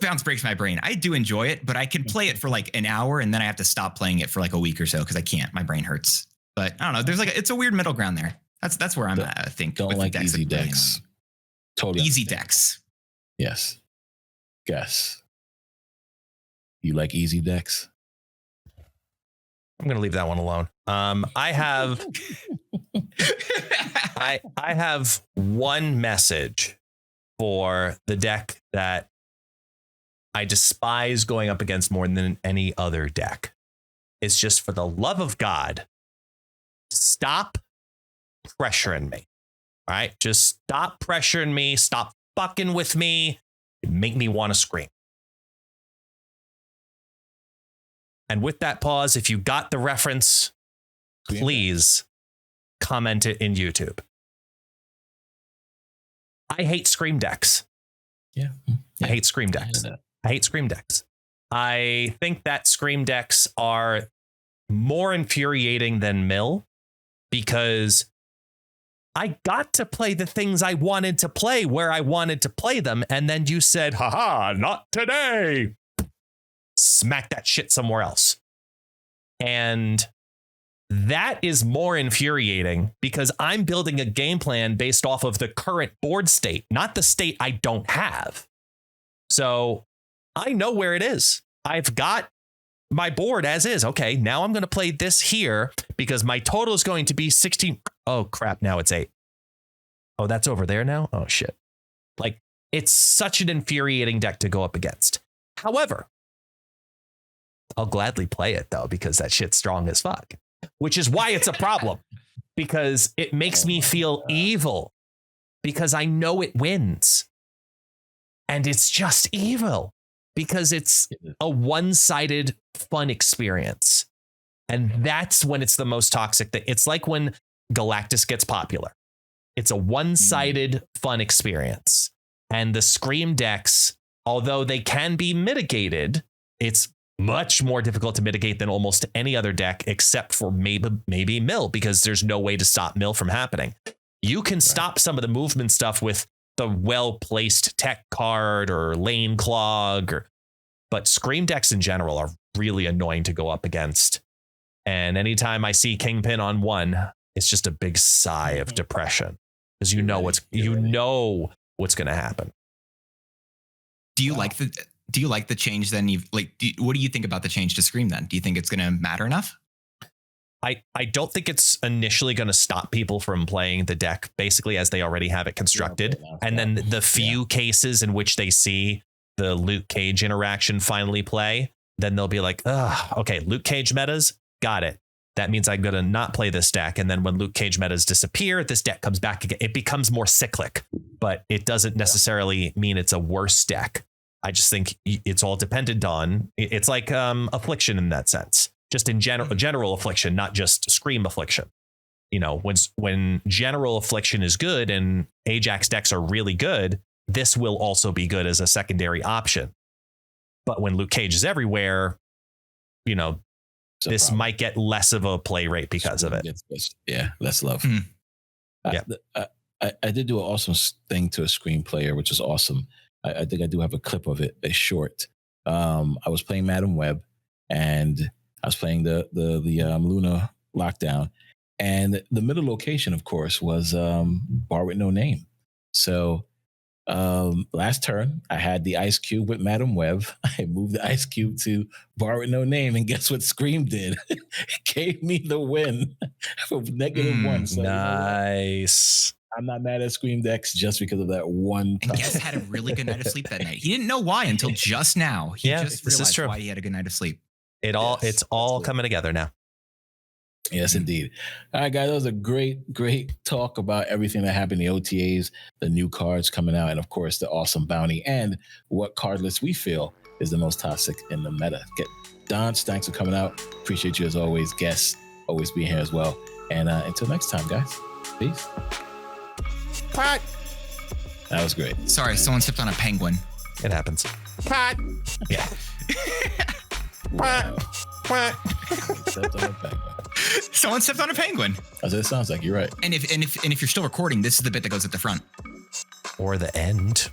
S2: bounce breaks my brain. I do enjoy it, but I can play it for like an hour and then I have to stop playing it for like a week or so because I can't. My brain hurts. But I don't know. There's like it's a weird middle ground there. That's where I'm at, I think.
S3: Don't like easy decks. Totally
S2: easy decks.
S3: Yes. Guess. You like easy decks?
S1: I'm going to leave that one alone. I have I have one message for the deck that I despise going up against more than any other deck. It's just, for the love of God, stop pressuring me. All right? Just stop pressuring me. Stop fucking with me. Make me want to scream. And with that pause, if you got the reference, please comment it in YouTube. I hate Scream decks.
S3: Yeah.
S1: I hate Scream decks. I hate Scream decks. I think that Scream decks are more infuriating than Mill because I got to play the things I wanted to play where I wanted to play them. And then you said, haha, not today. Smack that shit somewhere else. And that is more infuriating because I'm building a game plan based off of the current board state, not the state I don't have. So I know where it is. I've got my board as is. Okay, now I'm going to play this here because my total is going to be 16. Oh, crap. Now it's 8. Oh, that's over there now. Oh, shit. Like, it's such an infuriating deck to go up against. However, I'll gladly play it, though, because that shit's strong as fuck, which is why it's a problem, because it makes me feel evil because I know it wins. And it's just evil because it's a one-sided fun experience. And that's when it's the most toxic. It's like when Galactus gets popular. It's a one-sided fun experience. And the Scream decks, although they can be mitigated, it's much more difficult to mitigate than almost any other deck, except for maybe Mill, because there's no way to stop Mill from happening. You can stop some of the movement stuff with the well-placed tech card or lane clog, but Scream decks in general are really annoying to go up against. And anytime I see Kingpin on one, it's just a big sigh of depression because you know what's going to happen.
S2: Do you like the change then? What do you think about the change to Scream then? Do you think it's going to matter enough?
S1: I don't think it's initially going to stop people from playing the deck basically as they already have it constructed. And then the few cases in which they see the Luke Cage interaction finally play, then they'll be like, okay, Luke Cage metas, got it. That means I'm going to not play this deck. And then when Luke Cage metas disappear, this deck comes back again. It becomes more cyclic, but it doesn't necessarily mean it's a worse deck. I just think it's all dependent on, it's like Affliction in that sense. Just in general Affliction, not just Scream Affliction. You know, when general Affliction is good and Ajax decks are really good, this will also be good as a secondary option. But when Luke Cage is everywhere, you know, this might get less of a play rate because of it.
S3: Less love. I did do an awesome thing to a Scream player, which is awesome. I think I do have a clip of it, a short. I was playing Madam Web, and I was playing the Luna Lockdown, and the middle location, of course, was Bar with No Name. So last turn, I had the Ice Cube with Madam Web. I moved the Ice Cube to Bar with No Name, and guess what Scream did? It gave me the win for -1. So,
S1: nice.
S3: I'm not mad at Scream decks just because of that one time.
S2: And Guess had a really good night of sleep that night. He didn't know why until just now. He just realized why he had a good night of sleep.
S1: It's all coming together now.
S3: Yes, indeed. All right, guys, that was a great talk about everything that happened in the OTAs, the new cards coming out, and of course the awesome bounty, and what card list we feel is the most toxic in the meta. Dance, thanks for coming out. Appreciate you as always. Guests, always being here as well. And until next time, guys. Peace.
S1: Cut.
S3: That was great.
S2: Sorry, someone stepped on a penguin.
S1: It happens. Cut. Yeah.
S3: Wow. Stepped on a penguin.
S2: Someone stepped on a penguin.
S3: As it sounds like, you're right.
S2: And if you're still recording, this is the bit that goes at the front.
S1: Or the end.